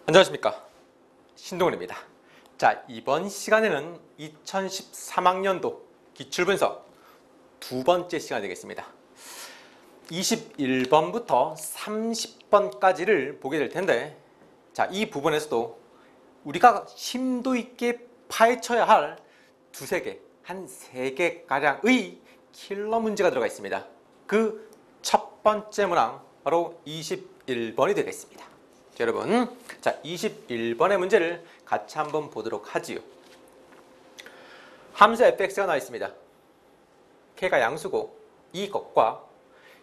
안녕하십니까, 신동훈입니다. 자, 이번 시간에는 2013학년도 기출분석 두 번째 시간이 되겠습니다. 21번부터 30번까지를 보게 될 텐데, 자, 이 부분에서도 우리가 심도 있게 파헤쳐야 할 두세 개, 한 세 개 가량의 킬러 문제가 들어가 있습니다. 그 첫 번째 문항 바로 21번이 되겠습니다. 자, 여러분, 자, 21번의 문제를 같이 한번 보도록 하지요. 함수 fx가 나와 있습니다. k가 양수고 이것과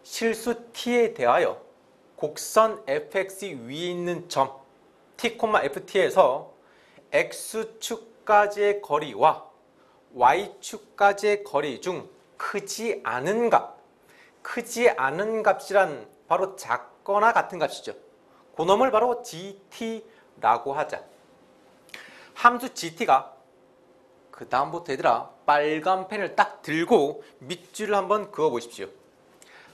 실수 t에 대하여 곡선 fx 위에 있는 점 t, ft에서 x축까지의 거리와 y축까지의 거리 중 크지 않은 값, 크지 않은 값이란 바로 작거나 같은 값이죠. 그놈을 바로 gt라고 하자. 함수 gt가 그 다음부터 얘들아 빨간 펜을 딱 들고 밑줄을 한번 그어 보십시오.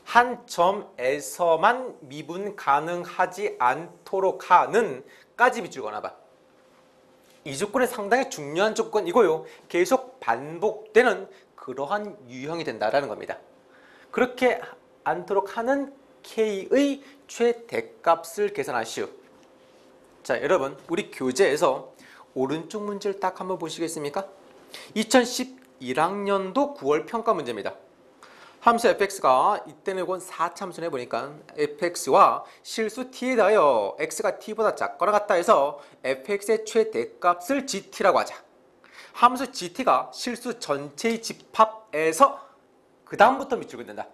한 점에서만 미분 가능하지 않도록 하는 까지 밑줄 그어놔봐. 이 조건이 상당히 중요한 조건이고요. 계속 반복되는 그러한 유형이 된다라는 겁니다. 그렇게 않도록 하는 k의 최대값을 계산하시오. 자, 여러분, 우리 교재에서 오른쪽 문제를 딱 한번 보시겠습니까? 2011학년도 9월 평가 문제입니다. 함수 fx가 이때는 이건 4참수 해보니까 fx와 실수 t에 대하여 x가 t보다 작거나 같다 해서 fx의 최대값을 gt라고 하자. 함수 gt가 실수 전체의 집합에서 그 다음부터 밑줄 긋는다.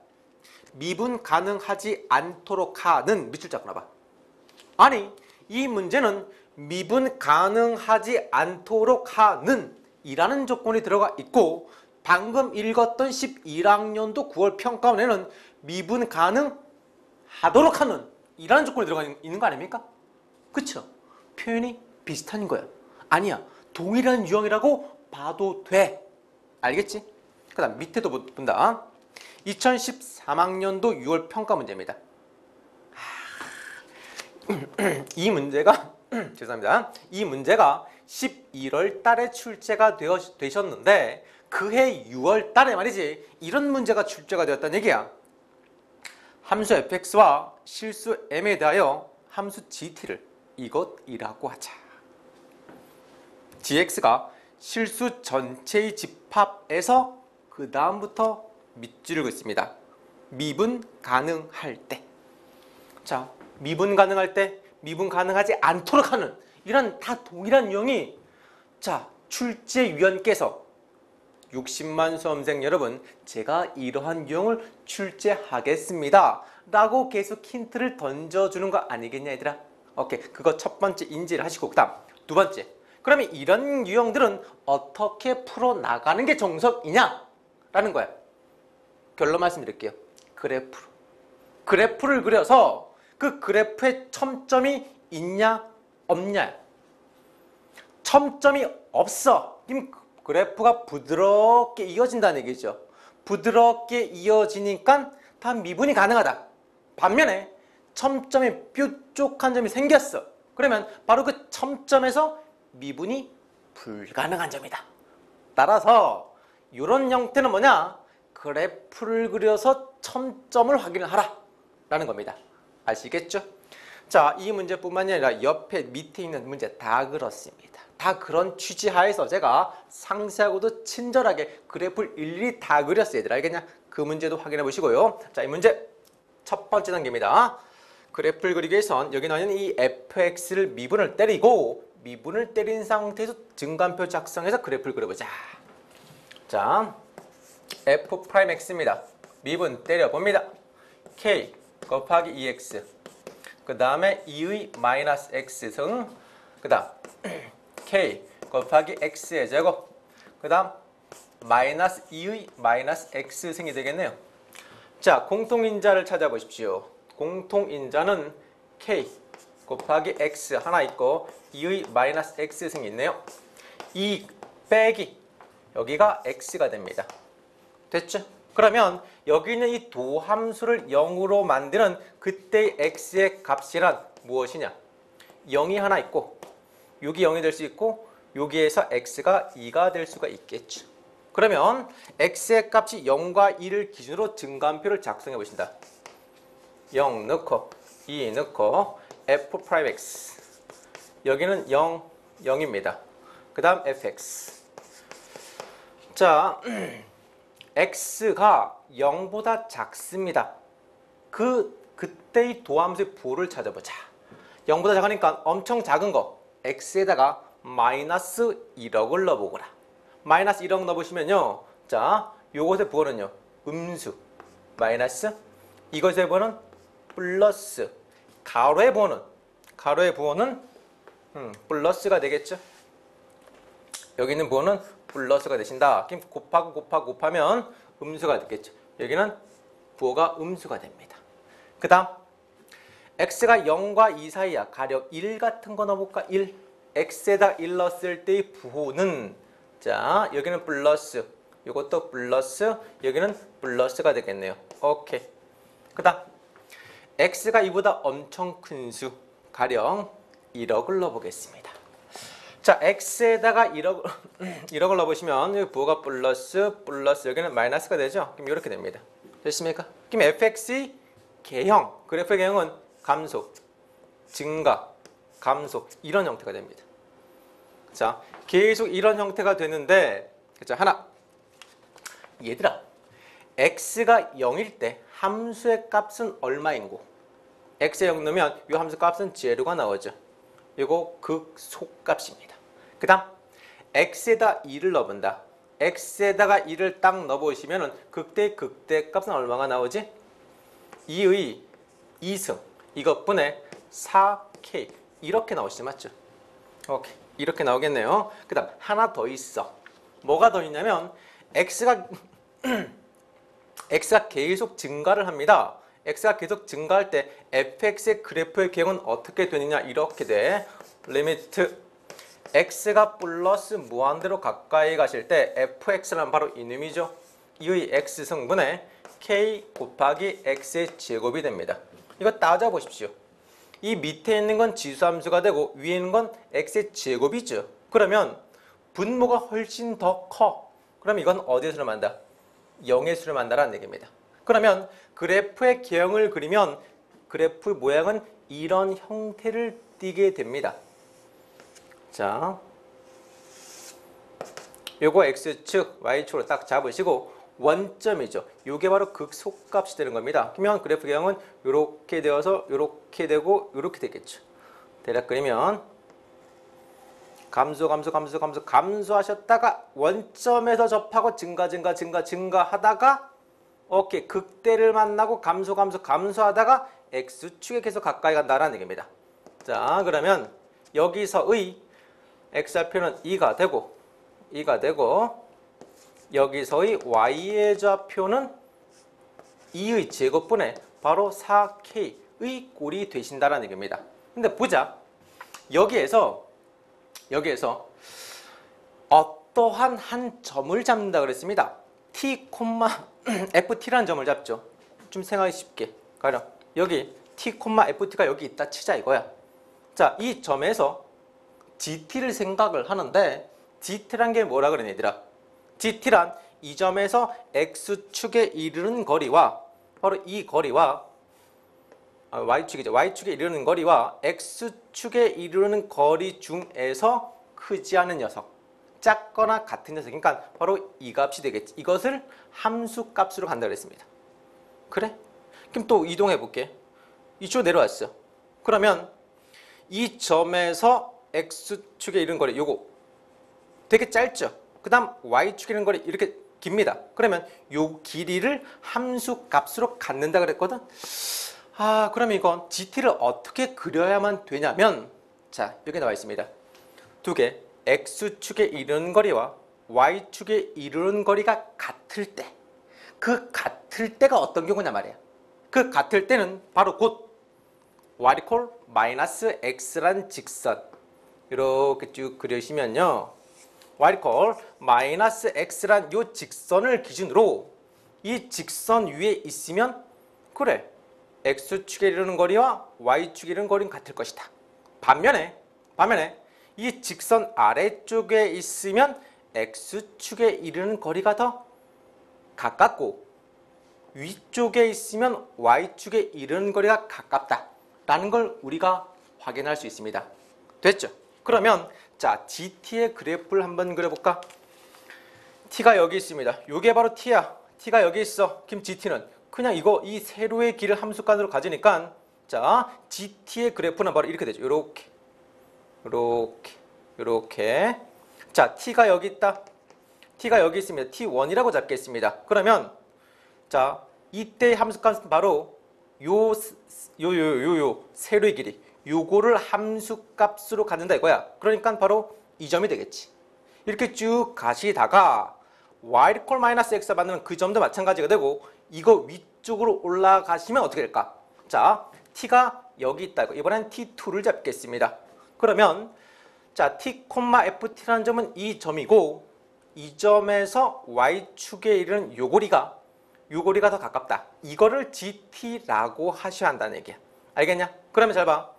미분 가능하지 않도록 하는 밑줄 잡고 나봐. 아니, 이 문제는 미분 가능하지 않도록 하는 이라는 조건이 들어가 있고, 방금 읽었던 11학년도 9월 평가원에는 미분 가능하도록 하는 이라는 조건이 들어가 있는 거 아닙니까? 그쵸? 표현이 비슷한 거야. 아니야, 동일한 유형이라고 봐도 돼. 알겠지? 그 다음 밑에도 본다. 2013학년도 6월 평가 문제입니다. 이 문제가 죄송합니다. 이 문제가 11월 달에 출제가 되셨는데 그해 6월 달에 말이지 이런 문제가 출제가 되었다는 얘기야. 함수 fx와 실수 m에 대하여 함수 gt를 이것이라고 하자. gx가 실수 전체의 집합에서 그 다음부터 밑줄을 긋습니다. 미분 가능할 때. 자, 미분 가능할 때, 미분 가능하지 않도록 하는 이런 다 동일한 유형이, 자, 출제위원께서 60만 수험생 여러분, 제가 이러한 유형을 출제하겠습니다 라고 계속 힌트를 던져주는 거 아니겠냐 얘들아? 오케이, 그거 첫 번째 인지를 하시고, 그 다음 두 번째, 그러면 이런 유형들은 어떻게 풀어나가는 게 정석이냐? 라는 거야. 결론 말씀드릴게요. 그래프를 그려서 그 그래프에 첨점이 있냐 없냐. 첨점이 없어. 그럼 그래프가 부드럽게 이어진다는 얘기죠. 부드럽게 이어지니까 다 미분이 가능하다. 반면에 첨점에 뾰족한 점이 생겼어. 그러면 바로 그 첨점에서 미분이 불가능한 점이다. 따라서 이런 형태는 뭐냐? 그래프를 그려서 첨점을 확인을 하라 라는 겁니다. 아시겠죠? 자, 이 문제뿐만이 아니라 옆에 밑에 있는 문제 다 그렇습니다. 다 그런 취지 하에서 제가 상세하고도 친절하게 그래프를 일일이 다 그렸어요. 얘들 알겠냐? 그 문제도 확인해 보시고요. 자, 이 문제 첫 번째 단계입니다. 그래프를 그리기 위해선 여기 나와 있는 이 fx를 미분을 때리고, 미분을 때린 상태에서 증간표 작성해서 그래프를 그려보자. 자, f'x입니다. 미분 때려봅니다. k 곱하기 2x, 그 다음에 2의 마이너스 x 승, 그 다음 k 곱하기 x의 제곱, 그 다음 마이너스 2의 마이너스 x 승이 되겠네요. 자, 공통인자를 찾아보십시오. 공통인자는 k 곱하기 x 하나 있고 2의 마이너스 x 승이 있네요. 2 빼기 여기가 x가 됩니다. 됐죠? 그러면 여기 있는 이 도함수를 0으로 만드는 그때의 x의 값이란 무엇이냐? 0이 하나 있고 여기 0이 될 수 있고 여기에서 x가 2가 될 수가 있겠죠. 그러면 x의 값이 0과 2를 기준으로 증가함표를 작성해 보신다. 0 넣고 2 넣고 f'(x) 여기는 0, 0입니다. 그 다음 fx. 자, x가 0보다 작습니다. 그때의 도함수의 부호를 찾아보자. 0보다 작으니까 엄청 작은 거 x에다가 마이너스 1억을 넣어보거라. 마이너스 1억 넣어보시면요. 자, 요것의 부호는요. 음수 마이너스 이것의 부호는 플러스 가로의 부호는 플러스가 되겠죠. 여기 있는 부호는 플러스가 되신다. 그럼 곱하면 음수가 되겠죠. 여기는 부호가 음수가 됩니다. 그 다음 x가 0과 2 사이야. 가령 1 같은 거 넣어볼까? 1. x에다 1 넣었을 때의 부호는 자 여기는 플러스 이것도 플러스 여기는 플러스가 되겠네요. 오케이. 그 다음 x가 이보다 엄청 큰 수 가령 1억을 넣어보겠습니다. 자 x에다가 1억을 넣어보시면 여기 부호가 플러스 여기는 마이너스가 되죠. 그럼 이렇게 됩니다. 됐습니까? 그럼 fx의 개형 그래프의 개형은 감소, 증가, 감소 이런 형태가 됩니다. 자 계속 이런 형태가 되는데 자 하나 얘들아 x가 0일 때 함수의 값은 얼마인고? x에 0 넣으면 이 함수 값은 제로가 나오죠. 이거 극소값입니다. 그 다음 x에다 2를 넣어본다. x에다가 2를 딱 넣어보시면 극대 값은 얼마가 나오지? 2의 2승 이것분의 4k 이렇게 나오시죠. 맞죠? 오케이. 이렇게 나오겠네요. 그 다음 하나 더 있어. 뭐가 더 있냐면 x가 계속 증가를 합니다. x가 계속 증가할 때 fx의 그래프의 개형은 어떻게 되느냐 이렇게 돼. 리미트 x가 플러스 무한대로 가까이 가실 때 fx는 바로 이놈이죠. 이의 x승분의 k 곱하기 x의 제곱이 됩니다. 이거 따져보십시오. 이 밑에 있는 건 지수함수가 되고 위에 있는 건 x의 제곱이죠. 그러면 분모가 훨씬 더 커. 그럼 이건 어디에 수를 만다? 0의 수를 만다라는 얘기입니다. 그러면 그래프의 개형을 그리면 그래프 모양은 이런 형태를 띠게 됩니다. 자, 요거 x축, y축으로 딱 잡으시고 원점이죠. 요게 바로 극소값이 되는 겁니다. 그러면 그래프 개형은 이렇게 되어서 이렇게 되고 이렇게 되겠죠. 대략 그리면 감소하셨다가 원점에서 접하고 증가하다가 오케이 극대를 만나고 감소하다가 x축에 계속 가까이 간다는 얘기입니다. 자 그러면 여기서의 x좌표는 2가 되고 여기서의 y의 좌표는 2의 제곱분의 바로 4k의 꼴이 되신다는 얘기입니다. 근데 보자. 여기에서 어떠한 한 점을 잡는다 그랬습니다. t, ft라는 점을 잡죠. 좀 생각하기 쉽게. 가령 여기 t, ft가 여기 있다 치자 이거야. 자, 이 점에서 gt를 생각을 하는데 gt란 게 뭐라 그러니 얘들아? gt란 이 점에서 x축에 이르는 거리와 바로 이 거리와 y축이죠. y축에 이르는 거리와 x축에 이르는 거리 중에서 크지 않은 녀석, 작거나 같은 녀석이니까 바로 이 값이 되겠지. 이것을 함수 값으로 간다 그랬습니다. 그래? 그럼 또 이동해 볼게. 이쪽으로 내려왔어. 그러면 이 점에서 x축에 이르는 거리 요거 되게 짧죠. 그 다음 y축에 이르는 거리 이렇게 깁니다. 그러면 요 길이를 함수 값으로 갖는다 그랬거든. 그럼 이건 gt를 어떻게 그려야만 되냐면 자 여기 나와 있습니다. 두 개 x축에 이르는 거리와 y축에 이르는 거리가 같을 때 그 같을 때가 어떤 경우냐 말이야. 그 같을 때는 바로 곧 y 마이너스 x란 직선 이렇게 쭉 그리시면요. y 마이너스 x란 요 직선을 기준으로 이 직선 위에 있으면 그래 x축에 이르는 거리와 y축에 이르는 거리는 같을 것이다. 반면에 이 직선 아래쪽에 있으면 x축에 이르는 거리가 더 가깝고 위쪽에 있으면 y축에 이르는 거리가 가깝다라는 걸 우리가 확인할 수 있습니다. 됐죠? 그러면 자 GT의 그래프를 한번 그려볼까? T가 여기 있습니다. 이게 바로 T야. T가 여기 있어. 그럼 GT는 그냥 이 세로의 길을 함수간으로 가지니까 자 GT의 그래프는 바로 이렇게 되죠. 요렇게 자 T가 여기 있다. T가 여기 있습니다. T1이라고 잡겠습니다. 그러면 자 이때의 함수값은 바로 요 세로의 길이 요거를 함수값으로 갖는다 이거야. 그러니까 바로 이 점이 되겠지. 이렇게 쭉 가시다가 y = x가 맞는 그 점도 마찬가지가 되고 이거 위쪽으로 올라가시면 어떻게 될까? 자 t가 여기 있다 이거. 이번엔 t2를 잡겠습니다. 그러면 자 t, ft라는 점은 이 점이고 이 점에서 y축에 이르는 요거리가 더 가깝다. 이거를 gt라고 하셔야 한다는 얘기야. 알겠냐? 그러면 잘 봐.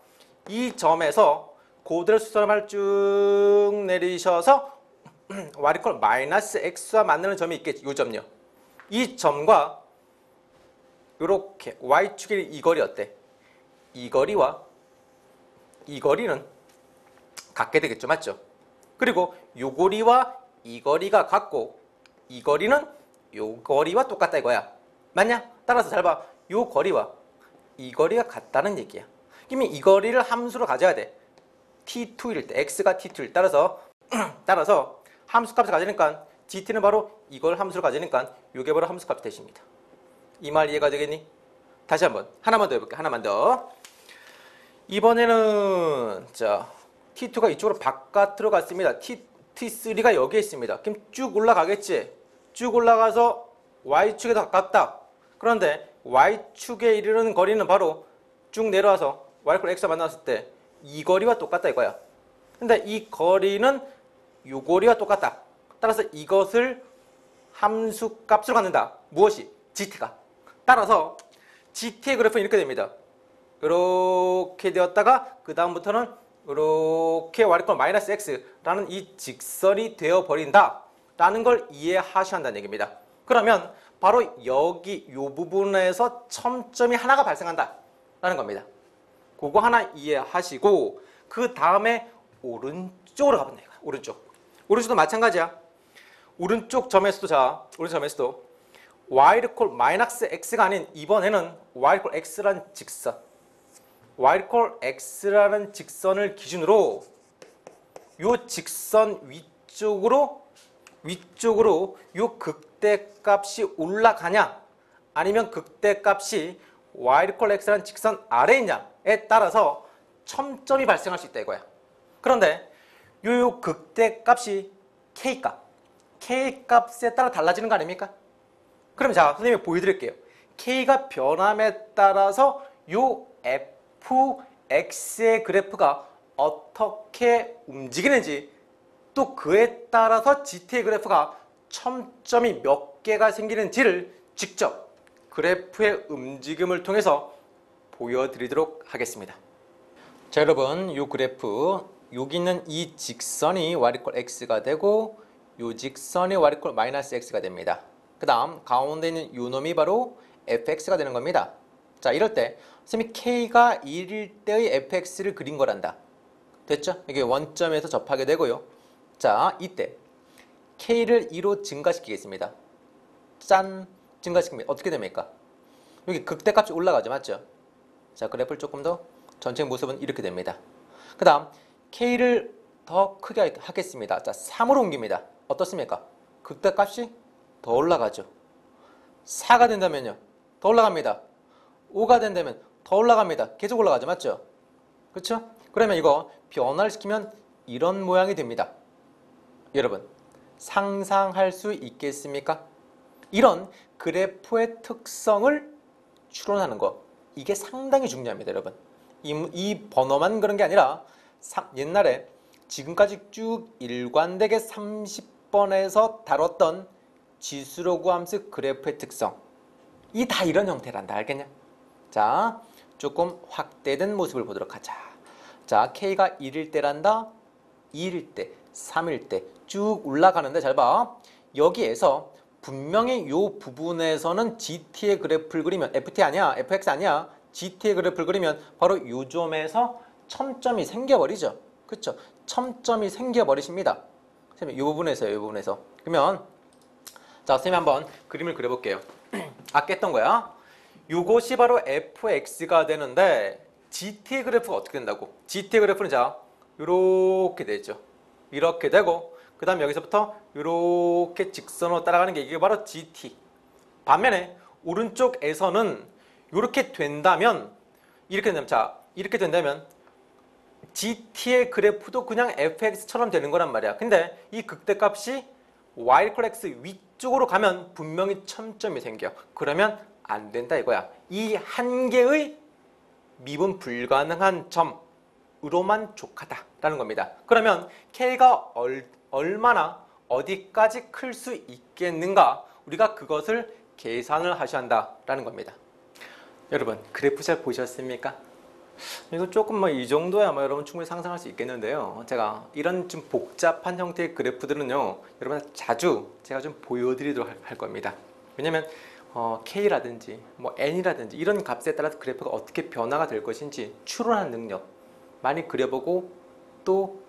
이 점에서 고대로 수렴을 쭉 내리셔서 y = x와 만나는 점이 있겠지. 이 점요. 이 점과 이렇게 y축의 이 거리 어때? 이 거리와 이 거리는 같게 되겠죠. 맞죠? 그리고 요 거리와 이 거리가 같고 이 거리는 요 거리와 똑같다 이거야. 맞냐? 따라서 잘 봐. 요 거리와 이 거리가 같다는 얘기야. 그러면 이 거리를 함수로 가져야 돼. t2일 때 x가 t2일 따라서 함수값을 가지니까 gt는 바로 이걸 함수로 가지니까 요게 바로 함수값이 되십니다. 이 말 이해가 되겠니? 다시 한번 하나만 더 해볼게. 하나만 더. 이번에는 자 t2가 이쪽으로 바깥으로 갔습니다. t3가 여기에 있습니다. 그럼 쭉 올라가겠지. 쭉 올라가서 y축에 더 가깝다. 그런데 y축에 이르는 거리는 바로 쭉 내려와서 y = x가 만났을 때 이 거리와 똑같다 이거야. 근데 이 거리는 요 거리와 똑같다. 따라서 이것을 함수값으로 갖는다. 무엇이? GT가. 따라서 GT의 그래프는 이렇게 됩니다. 이렇게 되었다가 그 다음부터는 이렇게 y = x라는 이 직선이 되어버린다 라는 걸 이해하셔야 한다는 얘기입니다. 그러면 바로 여기 이 부분에서 첨점이 하나가 발생한다 라는 겁니다. 그거 하나 이해하시고 그 다음에 오른쪽으로 가보면 돼요. 오른쪽도 마찬가지야. 오른쪽 점에서도 y = x가 아닌 이번에는 y = x라는 직선 y = x라는 직선을 기준으로 요 직선 위쪽으로 요 극대값이 올라가냐 아니면 극대값이 y = x라는 직선 아래에 있냐에 따라서 첨점이 발생할 수 있다 이거야. 그런데 요 극대값이 K값에 따라 달라지는 거 아닙니까? 그럼 자 선생님이 보여드릴게요. K가 변함에 따라서 요 fx의 그래프가 어떻게 움직이는지 또 그에 따라서 GT의 그래프가 첨점이 몇 개가 생기는지를 직접 그래프의 움직임을 통해서 보여드리도록 하겠습니다. 자 여러분 이 그래프 여기 있는 이 직선이 y = x가 되고 이 직선이 y = x가 됩니다. 그 다음 가운데 있는 이 놈이 바로 fx가 되는 겁니다. 자 이럴 때 선생님이 k가 1일 때의 fx를 그린 거란다. 됐죠? 이게 원점에서 접하게 되고요. 자 이때 k를 2로 증가시키겠습니다. 짠! 증가시킵니다. 어떻게 됩니까? 여기 극대값이 올라가죠. 맞죠? 자 그래프를 조금 더 전체 모습은 이렇게 됩니다. 그 다음 k를 더 크게 하겠습니다. 자 3으로 옮깁니다. 어떻습니까? 극대값이 더 올라가죠. 4가 된다면요. 더 올라갑니다. 5가 된다면 더 올라갑니다. 계속 올라가죠. 맞죠? 그렇죠? 그러면 이거 변화를 시키면 이런 모양이 됩니다. 여러분 상상할 수 있겠습니까? 이런 그래프의 특성을 추론하는 거 이게 상당히 중요합니다. 여러분 이 번호만 그런 게 아니라 옛날에 지금까지 쭉 일관되게 30번에서 다뤘던 지수로 구함수 그래프의 특성. 이 다 이런 형태란다. 알겠냐? 자, 조금 확대된 모습을 보도록 하자. 자, K가 1일 때란다. 2일 때, 3일 때 쭉 올라가는데 잘 봐. 여기에서 분명히 이 부분에서는 GT의 그래프를 그리면 FT 아니야, FX 아니야. GT의 그래프를 그리면 바로 이 점에서 첨점이 생겨버리죠. 그렇죠? 첨점이 생겨버리십니다. 선생님, 이 부분에서요, 이 부분에서. 그러면 자, 선생님 한번 그림을 그려볼게요. 아까 했던 거야. 이것이 바로 fx가 되는데 GT의 그래프가 어떻게 된다고? GT의 그래프는 자, 이렇게 되죠. 이렇게 되고 그 다음 여기서부터 이렇게 직선으로 따라가는 게 이게 바로 GT. 반면에 오른쪽에서는 이렇게 된다면 이렇게 된다면 자, 이렇게 된다면 GT의 그래프도 그냥 fx처럼 되는 거란 말이야. 근데 이 극대값이 y = x 위쪽으로 가면 분명히 첨점이 생겨. 그러면 안 된다 이거야. 이 한 개의 미분 불가능한 점으로만 족하다라는 겁니다. 그러면 K가 얼마나 어디까지 클 수 있겠는가? 우리가 그것을 계산을 하셔야 한다라는 겁니다. 여러분, 그래프 잘 보셨습니까? 이거 조금 이 정도야 여러분 충분히 상상할 수 있겠는데요. 제가 이런 좀 복잡한 형태의 그래프들은요, 여러분 자주 제가 좀 보여드리도록 할 겁니다. 왜냐면 K라든지 N이라든지 이런 값에 따라서 그래프가 어떻게 변화가 될 것인지 추론하는 능력 많이 그려보고 또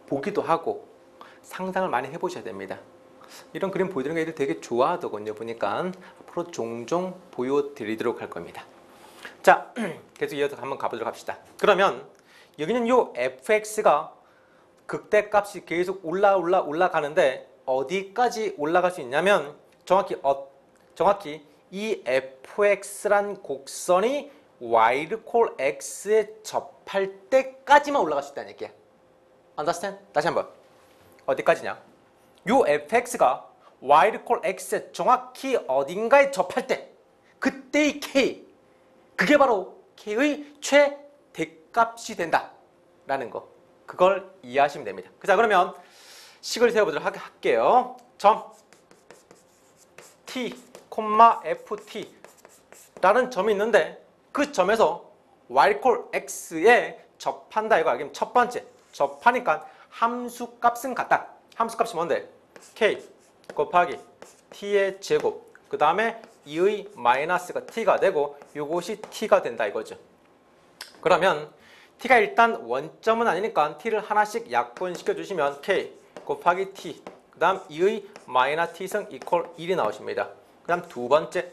보기도 하고 상상을 많이 해보셔야 됩니다. 이런 그림 보여드리는 게 애들 되게 좋아하더군요. 보니까 앞으로 종종 보여드리도록 할 겁니다. 자, 계속 이어서 한번 가보도록 합시다. 그러면 여기는 요 fx가 극대값이 계속 올라가는데 어디까지 올라갈 수 있냐면 정확히 이 fx란 곡선이 y를 x에 접할 때까지만 올라갈 수 있다는 얘기야. Understand? 다시 한번. 어디까지냐? 요 fx가 y를 x에 정확히 어딘가에 접할 때 그때의 k, 그게 바로 k의 최대값이 된다라는 거. 그걸 이해하시면 됩니다. 자, 그러면 식을 세워보도록 할게요. 점 t, ft 라는 점이 있는데 그 점에서 y = x에 접한다 이거 알겠면 첫 번째 접하니까 함수값은 같다. 함수값이 뭔데? k 곱하기 t의 제곱 그 다음에 2의 마이너스가 t가 되고 이것이 t가 된다 이거죠. 그러면 t가 일단 원점은 아니니까 t를 하나씩 약분시켜 주시면 k 곱하기 t 그 다음 2의 마이너스 t승 이퀄 1이 나오십니다. 그 다음 두 번째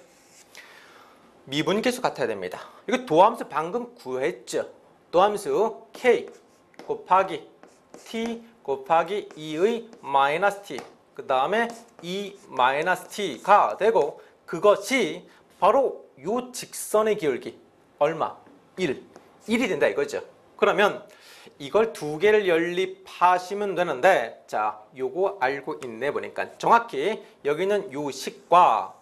미분계수 같아야 됩니다. 이거 도함수 방금 구했죠. 도함수 k 곱하기 t 곱하기 2의 마이너스 t 그 다음에 2 마이너스 t가 되고 그것이 바로 요 직선의 기울기 얼마? 1. 1이 된다 이거죠. 그러면 이걸 두 개를 연립하시면 되는데 자, 요거 알고 있네 보니까 정확히 여기는 요 식과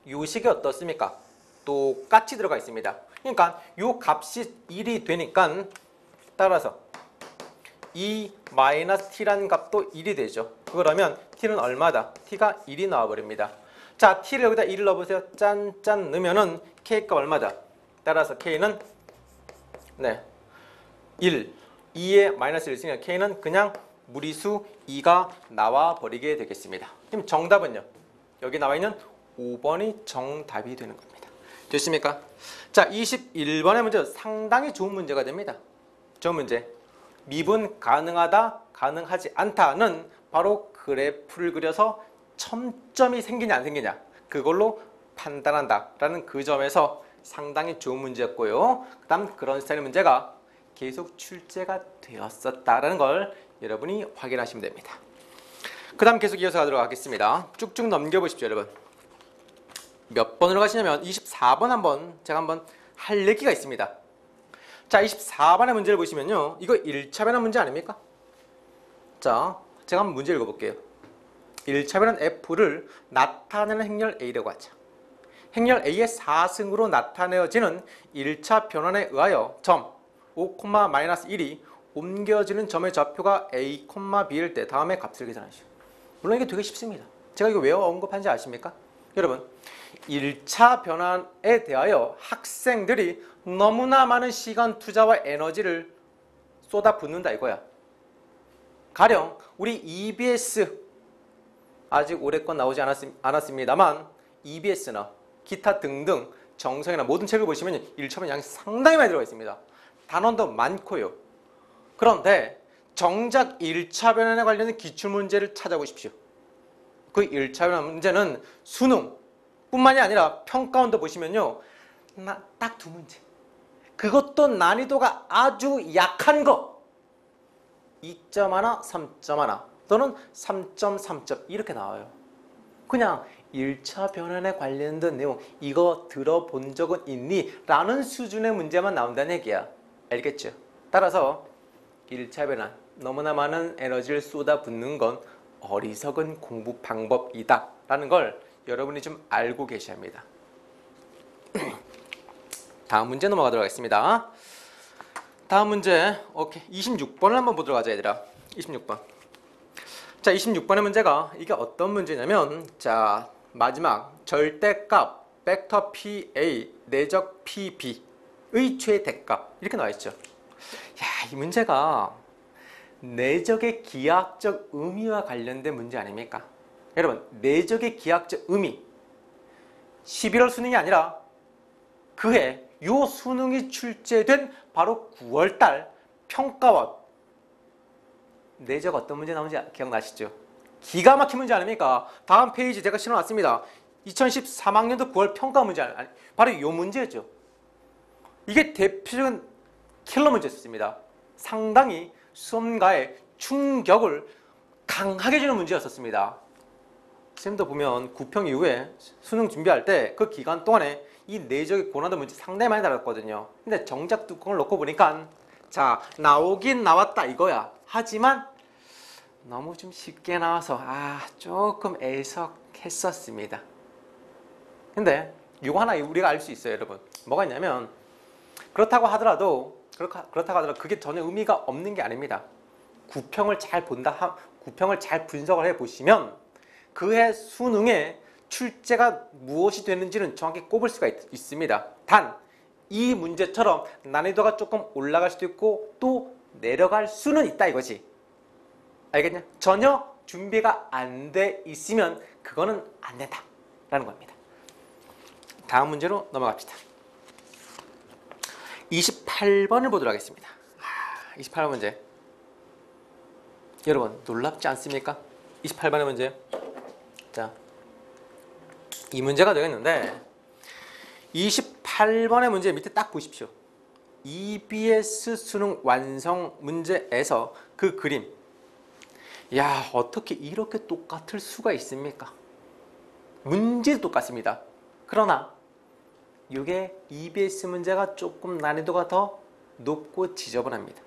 요 식이 어떻습니까? 똑같이 들어가 있습니다. 그러니까 요 값이 1이 되니까 따라서 2 마이너스 t라는 값도 1이 되죠. 그러면 t는 얼마다? t가 1이 나와버립니다. 자, t를 여기다 1을 넣어보세요. 짠짠 넣으면은 k값 얼마다? 따라서 k는 1, 2에 마이너스 1 있으니까 k는 그냥 무리수 2가 나와버리게 되겠습니다. 그럼 정답은요? 여기 나와 있는 5번이 정답이 되는 겁니다. 됐습니까? 자, 21번의 문제 상당히 좋은 문제가 됩니다. 저 문제. 미분 가능하다, 가능하지 않다는 바로 그래프를 그려서 첨점이 생기냐 안 생기냐 그걸로 판단한다 라는 그 점에서 상당히 좋은 문제였고요. 그 다음 그런 스타일의 문제가 계속 출제가 되었었다라는 걸 여러분이 확인하시면 됩니다. 그 다음 계속 이어서 가도록 하겠습니다. 쭉쭉 넘겨보십시오 여러분. 몇 번으로 가시냐면 24번 제가 한번 할 얘기가 있습니다. 자, 24번의 문제를 보시면요. 이거 1차 변환 문제 아닙니까? 자, 제가 한번 문제 읽어볼게요. 1차 변환 F를 나타내는 행렬 A라고 하죠. 행렬 A의 4승으로 나타내어지는 1차 변환에 의하여 점 5,-1이 옮겨지는 점의 좌표가 A, B일 때 다음의 값을 계산하시오. 물론 이게 되게 쉽습니다. 제가 이거 왜 언급한지 아십니까? 여러분, 1차 변환에 대하여 학생들이 너무나 많은 시간 투자와 에너지를 쏟아붓는다 이거야. 가령 우리 EBS 아직 올해 건 나오지 않았습니다만 EBS나 기타 등등 정성이나 모든 책을 보시면 1차 변환 양이 상당히 많이 들어가 있습니다. 단원도 많고요. 그런데 정작 1차 변환에 관련된 기출문제를 찾아보십시오. 그 1차 변환 문제는 수능뿐만이 아니라 평가원도 보시면요. 딱 두 문제. 그것도 난이도가 아주 약한 거. 2.1, 3.1 또는 3.3점 이렇게 나와요. 그냥 1차 변환에 관련된 내용 이거 들어본 적은 있니? 라는 수준의 문제만 나온다는 얘기야. 알겠죠? 따라서 1차 변환 너무나 많은 에너지를 쏟아붓는 건 어리석은 공부 방법이다 라는 걸 여러분이 좀 알고 계셔야 합니다. 다음 문제 넘어가도록 하겠습니다. 다음 문제 오케이 26번을 한번 보도록 하자 얘들아. 26번. 자 26번의 문제가 이게 어떤 문제냐면 자 마지막 절대값 벡터 PA 내적 PB의 최대값 이렇게 나와 있죠. 야, 이 문제가 내적의 기하학적 의미와 관련된 문제 아닙니까? 여러분 내적의 기하학적 의미 11월 수능이 아니라 그해 요 수능이 출제된 바로 9월달 평가원 내적 어떤 문제 나오는지 기억나시죠? 기가 막힌 문제 아닙니까? 다음 페이지 제가 실어놨습니다. 2013학년도 9월 평가 문제 아니 바로 이 문제였죠. 이게 대표적인 킬러 문제였습니다. 상당히 수험가에 충격을 강하게 주는 문제였었습니다. 선생님도 보면 9평 이후에 수능 준비할 때 그 기간 동안에 이 내적의 고난도 문제 상당히 많이 나왔거든요. 근데 정작 뚜껑을 놓고 보니까 자 나오긴 나왔다 이거야. 하지만 너무 좀 쉽게 나와서 조금 애석했었습니다. 근데 이거 하나 우리가 알 수 있어요 여러분. 뭐가 있냐면 그렇다고 하더라도 그게 전혀 의미가 없는 게 아닙니다. 구평을 잘 구평을 잘 분석을 해보시면 그해 수능에 출제가 무엇이 되는지는 정확히 꼽을 수가 있습니다. 단 이 문제처럼 난이도가 조금 올라갈 수도 있고 또 내려갈 수는 있다 이거지. 알겠냐? 전혀 준비가 안 돼 있으면 그거는 안 된다 라는 겁니다. 다음 문제로 넘어갑시다. 28번을 보도록 하겠습니다. 28번 문제. 여러분 놀랍지 않습니까? 28번의 문제. 자, 이 문제가 되겠는데 28번의 문제 밑에 딱 보십시오. EBS 수능 완성 문제에서 그 그림. 야, 어떻게 이렇게 똑같을 수가 있습니까? 문제도 똑같습니다. 그러나 이게 EBS 문제가 조금 난이도가 더 높고 지저분합니다.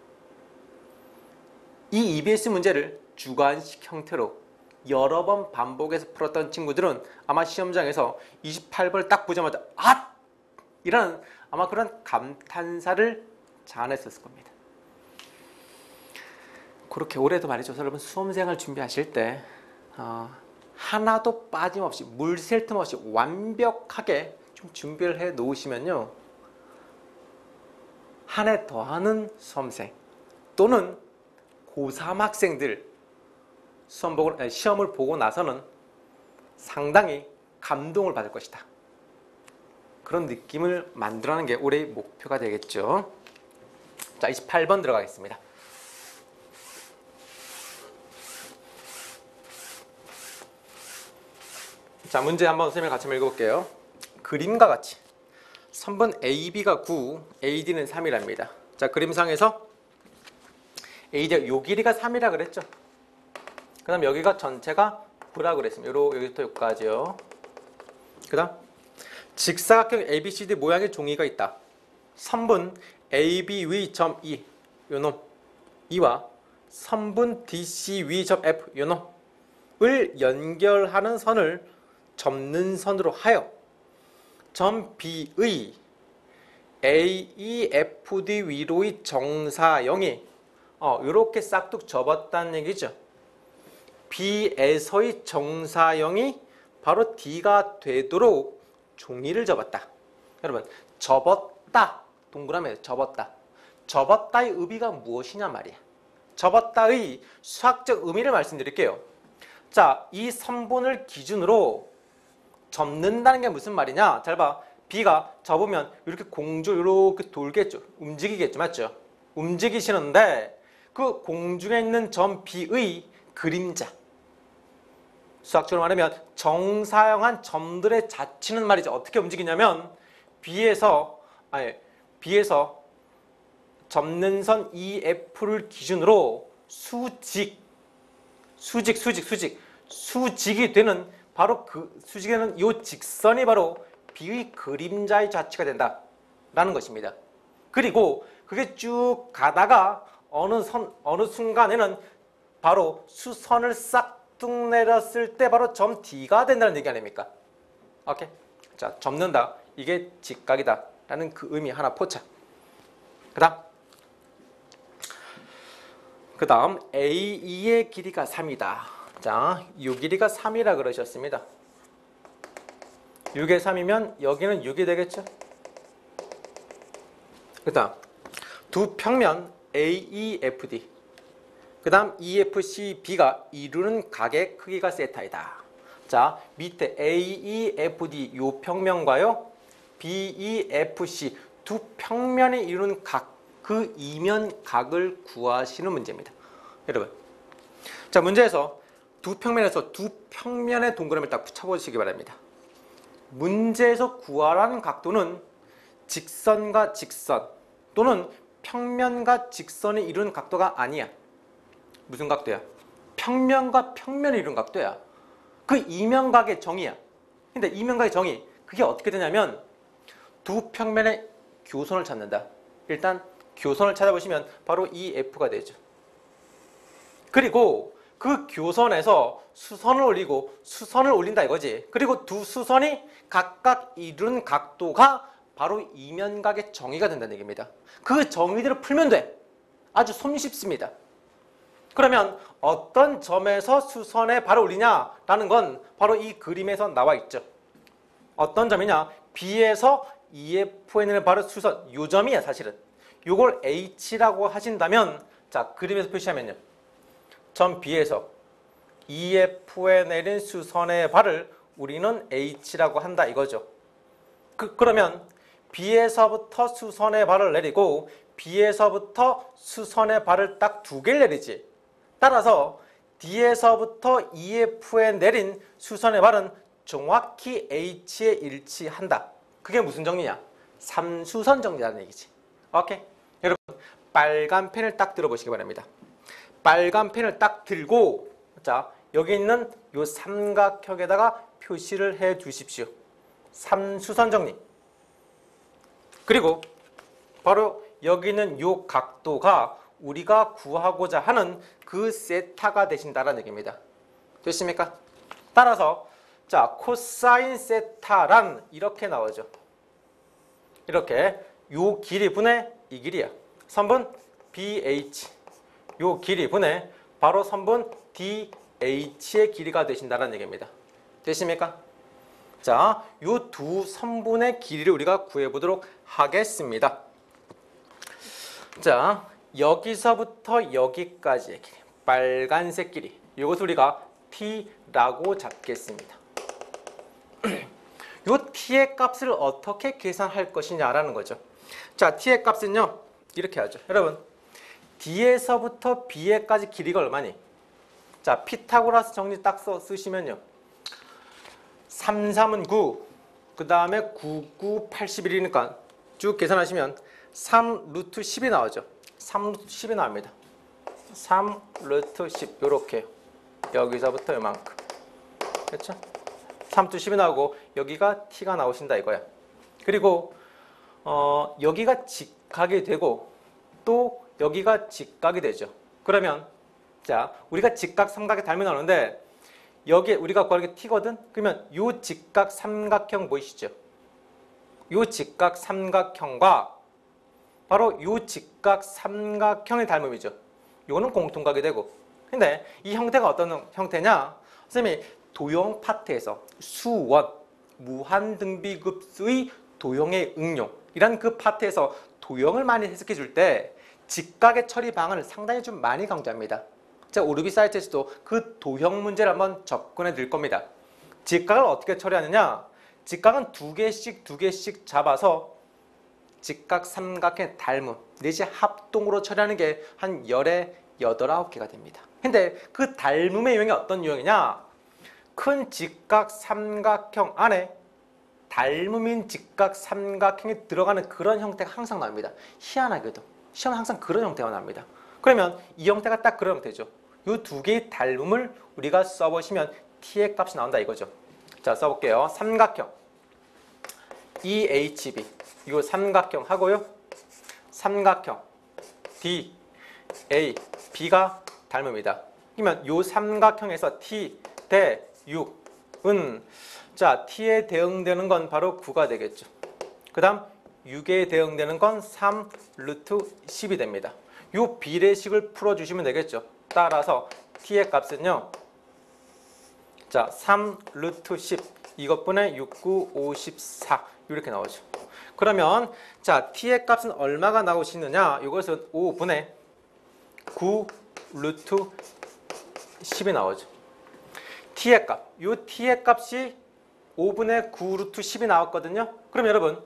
이 EBS 문제를 주관식 형태로 여러 번 반복해서 풀었던 친구들은 아마 시험장에서 28번을 딱 보자마자 아! 이라는 아마 그런 감탄사를 자아냈었을 겁니다. 그렇게 올해도 말이죠. 여러분 수험생활 준비하실 때 하나도 빠짐없이 물 셀 틈 없이 완벽하게 좀 준비를 해 놓으시면요. 한 해 더하는 수험생 또는 고3 학생들 시험을 보고 나서는 상당히 감동을 받을 것이다. 그런 느낌을 만들어내는 게 올해의 목표가 되겠죠. 자, 28번 들어가겠습니다. 자, 문제 한번 선생님이 같이 한번 읽어볼게요. 그림과 같이 선분 AB가 9, AD는 3이랍니다. 자, 그림상에서 AD가 요 길이가 3이라 그랬죠. 그 다음 여기가 전체가 9라 그랬습니다. 여기부터 여기까지요. 그 다음 직사각형 ABCD 모양의 종이가 있다. 선분 ABV 점 E 요놈 E와 선분 DCV 점 F 요놈을 연결하는 선을 접는 선으로 하여 점 B의 AEFD 위로의 정사형이 이렇게 싹둑 접었다는 얘기죠. B에서의 정사형이 바로 D가 되도록 종이를 접었다. 여러분, 접었다. 동그라미에 접었다. 접었다의 의미가 무엇이냐 말이야. 접었다의 수학적 의미를 말씀드릴게요. 자, 이 선분을 기준으로 접는다는 게 무슨 말이냐? 잘 봐. B가 접으면 이렇게 공주 이렇게 돌겠죠. 움직이겠죠. 맞죠? 움직이시는데 그 공중에 있는 점 B의 그림자. 수학적으로 말하면 정사형한 점들의 자치는 말이죠. 어떻게 움직이냐면 B에서 접는 선 EF를 기준으로 수직이 되는 바로 그 수직이 되는 이 직선이 바로 B의 그림자의 자치가 된다라는 것입니다. 그리고 그게 쭉 가다가 어느 순간에는 바로 수선을 싹둑 내렸을 때 바로 점 D가 된다는 얘기 아닙니까? 오케이. 자, 접는다. 이게 직각이다. 라는 그 의미 하나 포착. 그 다음 AE의 길이가 3이다. 자, 이 길이가 3이라 그러셨습니다. 6에 3이면 여기는 6이 되겠죠? 그 다음 두 평면 AEFD 그 다음 EFCB가 이루는 각의 크기가 세타이다. 자, 밑에 AEFD 요 평면과요 BEFC 두 평면이 이루는 각, 그 이면 각을 구하시는 문제입니다. 여러분, 자, 문제에서 두 평면의 동그라미를 딱 붙여보시기 바랍니다. 문제에서 구하라는 각도는 직선과 직선 또는 평면과 직선이 이루는 각도가 아니야. 무슨 각도야? 평면과 평면이 이루는 각도야. 그 이면각의 정의야. 근데 이면각의 정의, 그게 어떻게 되냐면 두 평면의 교선을 찾는다. 일단 교선을 찾아보시면 바로 이 F가 되죠. 그리고 그 교선에서 수선을 올리고 수선을 올린다 이거지. 그리고 두 수선이 각각 이룬 각도가 바로 이면각의 정의가 된다는 얘기입니다. 그 정의대로 풀면 돼. 아주 손쉽습니다. 그러면 어떤 점에서 수선에 발을 올리냐라는 건 바로 이 그림에서 나와 있죠. 어떤 점이냐? B에서 EFN을 바로 수선, 요 점이야 사실은. 요걸 H라고 하신다면, 자, 그림에서 표시하면요. 점 B에서 EF에 내린 수선의 발을 우리는 H라고 한다 이거죠. 그러면 B에서부터 수선의 발을 내리고 B에서부터 수선의 발을 딱 두 개를 내리지. 따라서 D에서부터 EF에 내린 수선의 발은 정확히 H에 일치한다. 그게 무슨 정리냐? 삼수선 정리라는 얘기지. 오케이? 여러분, 빨간 펜을 딱 들어보시기 바랍니다. 빨간 펜을 딱 들고, 자, 여기 있는 요 삼각형에다가 표시를 해 두십시오. 삼수선 정리. 그리고 바로 여기 있는 요 각도가 우리가 구하고자 하는 그 세타가 되신다는 얘기입니다. 됐습니까? 따라서 자, 코사인 세타란 이렇게 나오죠. 이렇게 요 길이 분의 이 길이야. 선분 BH. 요 길이 분의 바로 선분 DH의 길이가 되신다는 얘기입니다. 됐습니까? 자, 요 두 선분의 길이를 우리가 구해보도록 하겠습니다. 자, 여기서부터 여기까지의 길이, 빨간색 길이, 이것을 우리가 T라고 잡겠습니다. 요 T의 값을 어떻게 계산할 것이냐라는 거죠. 자, T의 값은요, 이렇게 하죠. 여러분, D에서부터 B에까지 길이가 얼마니? 자, 피타고라스 정리 딱 쓰시면요. 3, 3은 9, 그 다음에 9, 9, 81이니까 쭉 계산하시면 3 루트 10이 나오죠. 3 루트 10이 나옵니다. 3 루트 10 요렇게 여기서부터 요만큼. 그렇죠? 3 루트 10이 나오고 여기가 T가 나오신다 이거야. 그리고 여기가 직각이 되고 또 여기가 직각이 되죠. 그러면 자, 우리가 직각 삼각의 닮이 나오는데 여기에 우리가 구하는 게 T거든? 그러면 요 직각 삼각형 보이시죠? 요 직각 삼각형과 바로 요 직각 삼각형의 닮음이죠. 요거는 공통각이 되고, 근데 이 형태가 어떤 형태냐? 선생님이 도형 파트에서 수원, 무한등비급수의 도형의 응용이란 그 파트에서 도형을 많이 해석해 줄 때 직각의 처리 방안을 상당히 좀 많이 강조합니다. 제가 오르비 사이트에서도 그 도형 문제를 한번 접근해 드릴 겁니다. 직각을 어떻게 처리하느냐? 직각은 두 개씩 잡아서 직각 삼각형 닮음 내지 합동으로 처리하는 게 한 열에 8, 9개가 됩니다. 근데 그 닮음의 유형이 어떤 유형이냐? 큰 직각 삼각형 안에 닮음인 직각 삼각형이 들어가는 그런 형태가 항상 나옵니다. 희한하게도 시험은 항상 그런 형태가 나옵니다. 그러면 이 형태가 딱 그런 형태죠. 이 두 개의 닮음을 우리가 써보시면 t의 값이 나온다 이거죠. 자, 써볼게요. 삼각형 EHB 이거 삼각형 하고요. 삼각형 DAB가 닮음이다. 그러면 이 삼각형에서 T 대 6은 자 T에 대응되는 건 바로 9가 되겠죠. 그 다음 6에 대응되는 건 3 루트 10이 됩니다. 이 비례식을 풀어주시면 되겠죠. 따라서 T의 값은요. 자, 3 루트 10 이것분의 6, 9, 54 이렇게 나오죠. 그러면 자 T의 값은 얼마가 나오시느냐? 이것은 5분의 9 루트 10이 나오죠. T의 값, 이 T의 값이 5분의 9 루트 10이 나왔거든요. 그럼 여러분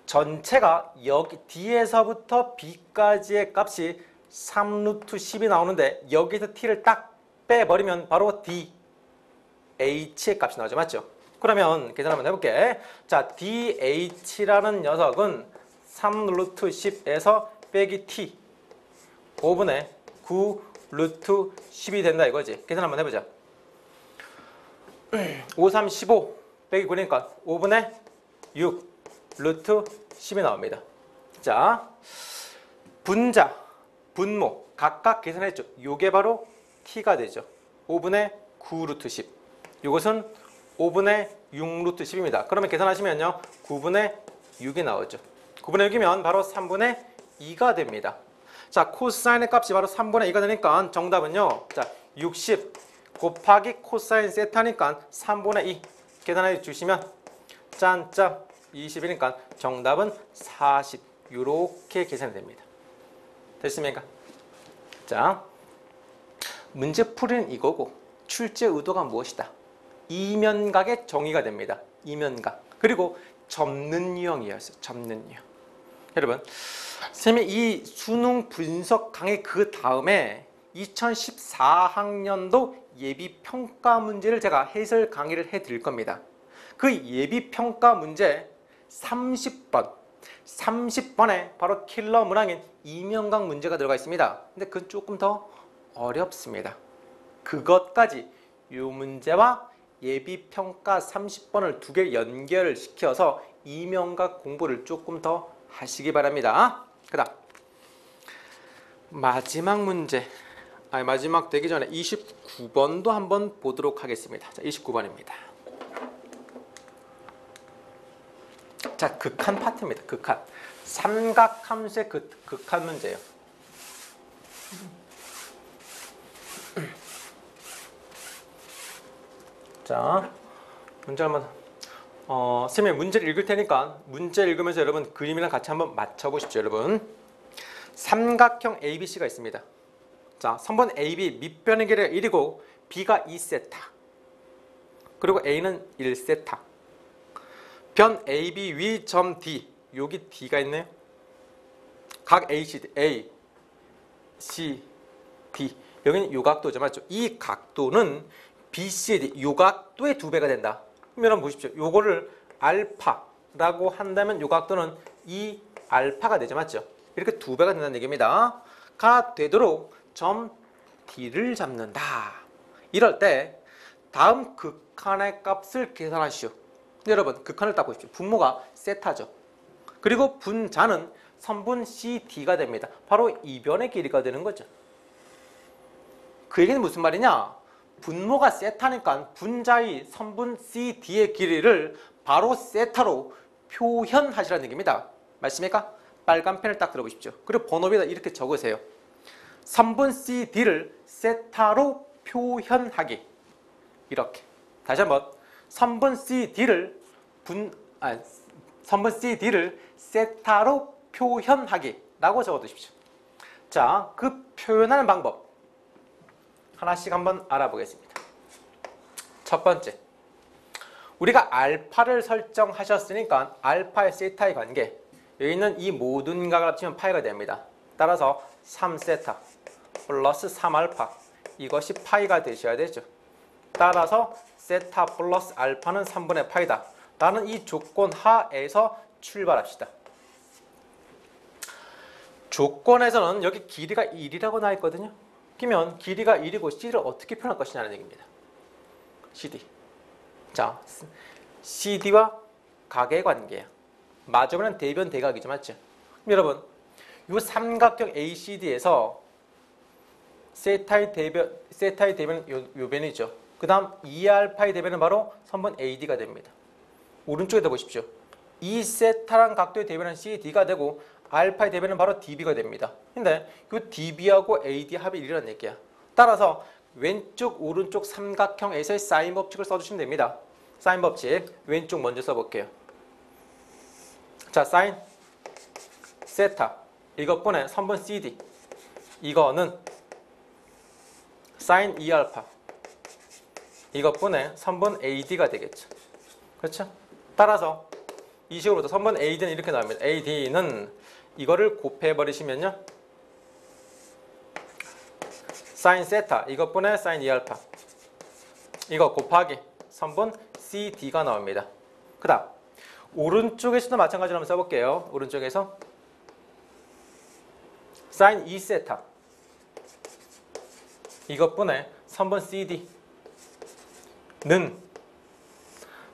전체가 여기 D에서부터 B까지의 값이 3 루트 10이 나오는데 여기서 T를 딱 빼버리면 바로 D, H의 값이 나오죠. 맞죠? 그러면 계산 한번 해볼게. 자, DH라는 녀석은 3 루트 10에서 빼기 T 5분의 9 루트 10이 된다 이거지. 계산 한번 해보자. 5, 3, 15 빼기 9니까 5분의 6 루트 10이 나옵니다. 자, 분자, 분모 각각 계산했죠. 요게 바로 T가 되죠. 5분의 9 루트 10 이것은 5분의 6 루트 10입니다. 그러면 계산하시면요 9분의 6이 나오죠. 9분의 6이면 바로 3분의 2가 됩니다. 자, 코사인의 값이 바로 3분의 2가 되니까 정답은요. 자, 60 곱하기 코사인 세타니까 3분의 2 계산해 주시면 짠짠 20이니까 정답은 40 이렇게 계산이 됩니다. 됐습니까? 자, 문제 풀이는 이거고 출제 의도가 무엇이다? 이면각의 정의가 됩니다. 이면각. 그리고 접는 유형이었어요. 접는 유형. 여러분, 선생님이 이 수능 분석 강의 그 다음에 2014학년도 예비평가 문제를 제가 해설 강의를 해드릴 겁니다. 그 예비평가 문제 30번에 바로 킬러 문항인 이면각 문제가 들어가 있습니다. 근데 그건 조금 더 어렵습니다. 그것까지 이 문제와 예비평가 30번을 두 개 연결을 시켜서 이면각 공부를 조금 더 하시기 바랍니다. 그 다음 마지막 문제, 마지막 되기 전에 29번도 한번 보도록 하겠습니다. 자, 29번입니다. 자, 극한 파트입니다. 극한. 삼각함수의 극한 문제예요. 자, 문제 한번 선생님이 문제를 읽을 테니까 문제 읽으면서 여러분 그림이랑 같이 한번 맞춰보십시오. 여러분 삼각형 ABC가 있습니다. 자, 선분 AB 밑변의 길이가 1이고 B가 2세타 그리고 A는 1세타 변 AB 위 점 D 여기 D가 있네요. 각 ACD A, C, D 여기는 요각도죠. 맞죠? 이 각도는 BCD 요각도의 2배가 된다. 그럼 여러분 보십시오. 요거를 알파라고 한다면 요각도는 이 알파가 되죠. 맞죠? 이렇게 2배가 된다는 얘기입니다. 가 되도록 점 D를 잡는다. 이럴 때 다음 극한의 값을 계산하시오. 여러분 극한을 딱 보십시오. 분모가 세타죠. 그리고 분자는 선분 CD가 됩니다. 바로 이변의 길이가 되는 거죠. 그 얘기는 무슨 말이냐? 분모가 세타니까 분자의 선분 CD의 길이를 바로 세타로 표현하시라는 얘기입니다. 맞습니까? 빨간 펜을 딱 들어보십시오. 그리고 번호에다 이렇게 적으세요. 선분 CD를 세타로 표현하기. 이렇게. 다시 한번 선분 CD를 선분 CD를 세타로 표현하기라고 적어두십시오. 자, 그 표현하는 방법 하나씩 한번 알아보겠습니다. 첫 번째, 우리가 알파를 설정하셨으니까 알파의 세타의 관계, 여기 있는 이 모든 각을 합치면 파이가 됩니다. 따라서 3세타 플러스 3알파, 이것이 파이가 되셔야 되죠. 따라서 세타 플러스 알파는 3분의 파이다 라는 이 조건 하에서 출발합시다. 조건에서는 여기 길이가 1이라고 나와 있거든요. 그러면 길이가 1이고 C를 어떻게 표현할 것이냐는 얘기입니다. CD. 자, CD와 각의 관계야. 마주보는 대변 대각이죠, 맞죠? 여러분, 이 삼각형 ACD에서 세타의 대변은 요 변이죠. 그 다음 2알파의 대변은 바로 선분 AD가 됩니다. 오른쪽에다 보십시오. 이 세타란 각도의 대변은 CD가 되고 알파의 대변은 바로 DB가 됩니다. 근데 이 DB하고 AD 합이 1이라는 얘기야. 따라서 왼쪽 오른쪽 삼각형에서의 사인 법칙을 써주시면 됩니다. 사인 법칙 왼쪽 먼저 써볼게요. 자, 사인 세타 이것분의 선분 CD, 이거는 사인 2알파, 이것분의 선분 AD가 되겠죠. 그렇죠? 따라서 이 식으로부터 선분 AD는 이렇게 나옵니다. AD는 이거를 곱해버리시면요, 사인 세타 이것분의 사인 2알파, 이거 곱하기 선분 CD가 나옵니다. 그 다음 오른쪽에서도 마찬가지로 한번 써볼게요. 오른쪽에서 사인 2세타 이것분의 선분 CD는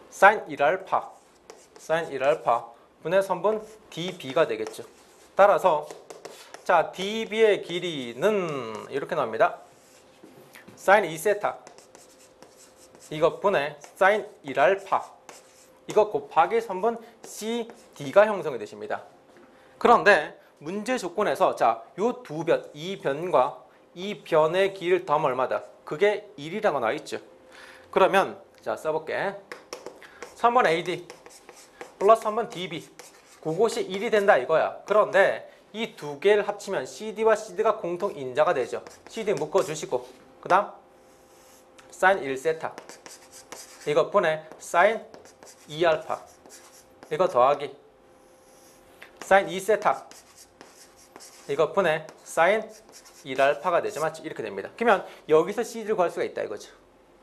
사인 1알파 분의 선분 DB가 되겠죠. 따라서 자, DB의 길이는 이렇게 나옵니다. 사인 2세타 이것분의 사인 1알파, 이거 곱하기 선분 CD가 형성이 되십니다. 그런데 문제 조건에서 자, 요 두 변, 이 변과 이 변의 길이를 더하면 얼마다? 그게 1이라고 나와 있죠. 그러면 자, 써볼게. 선분 AD 플러스 선분 DB, 그것이 1이 된다 이거야. 그런데 이 두 개를 합치면 CD와 CD가 공통 인자가 되죠. CD 묶어주시고 그 다음 사인 1세타 이것분의 사인 2알파, 이거 더하기 사인 2세타 이것분의 사인 1알파가 되죠. 맞죠? 이렇게 됩니다. 그러면 여기서 CD를 구할 수가 있다 이거죠.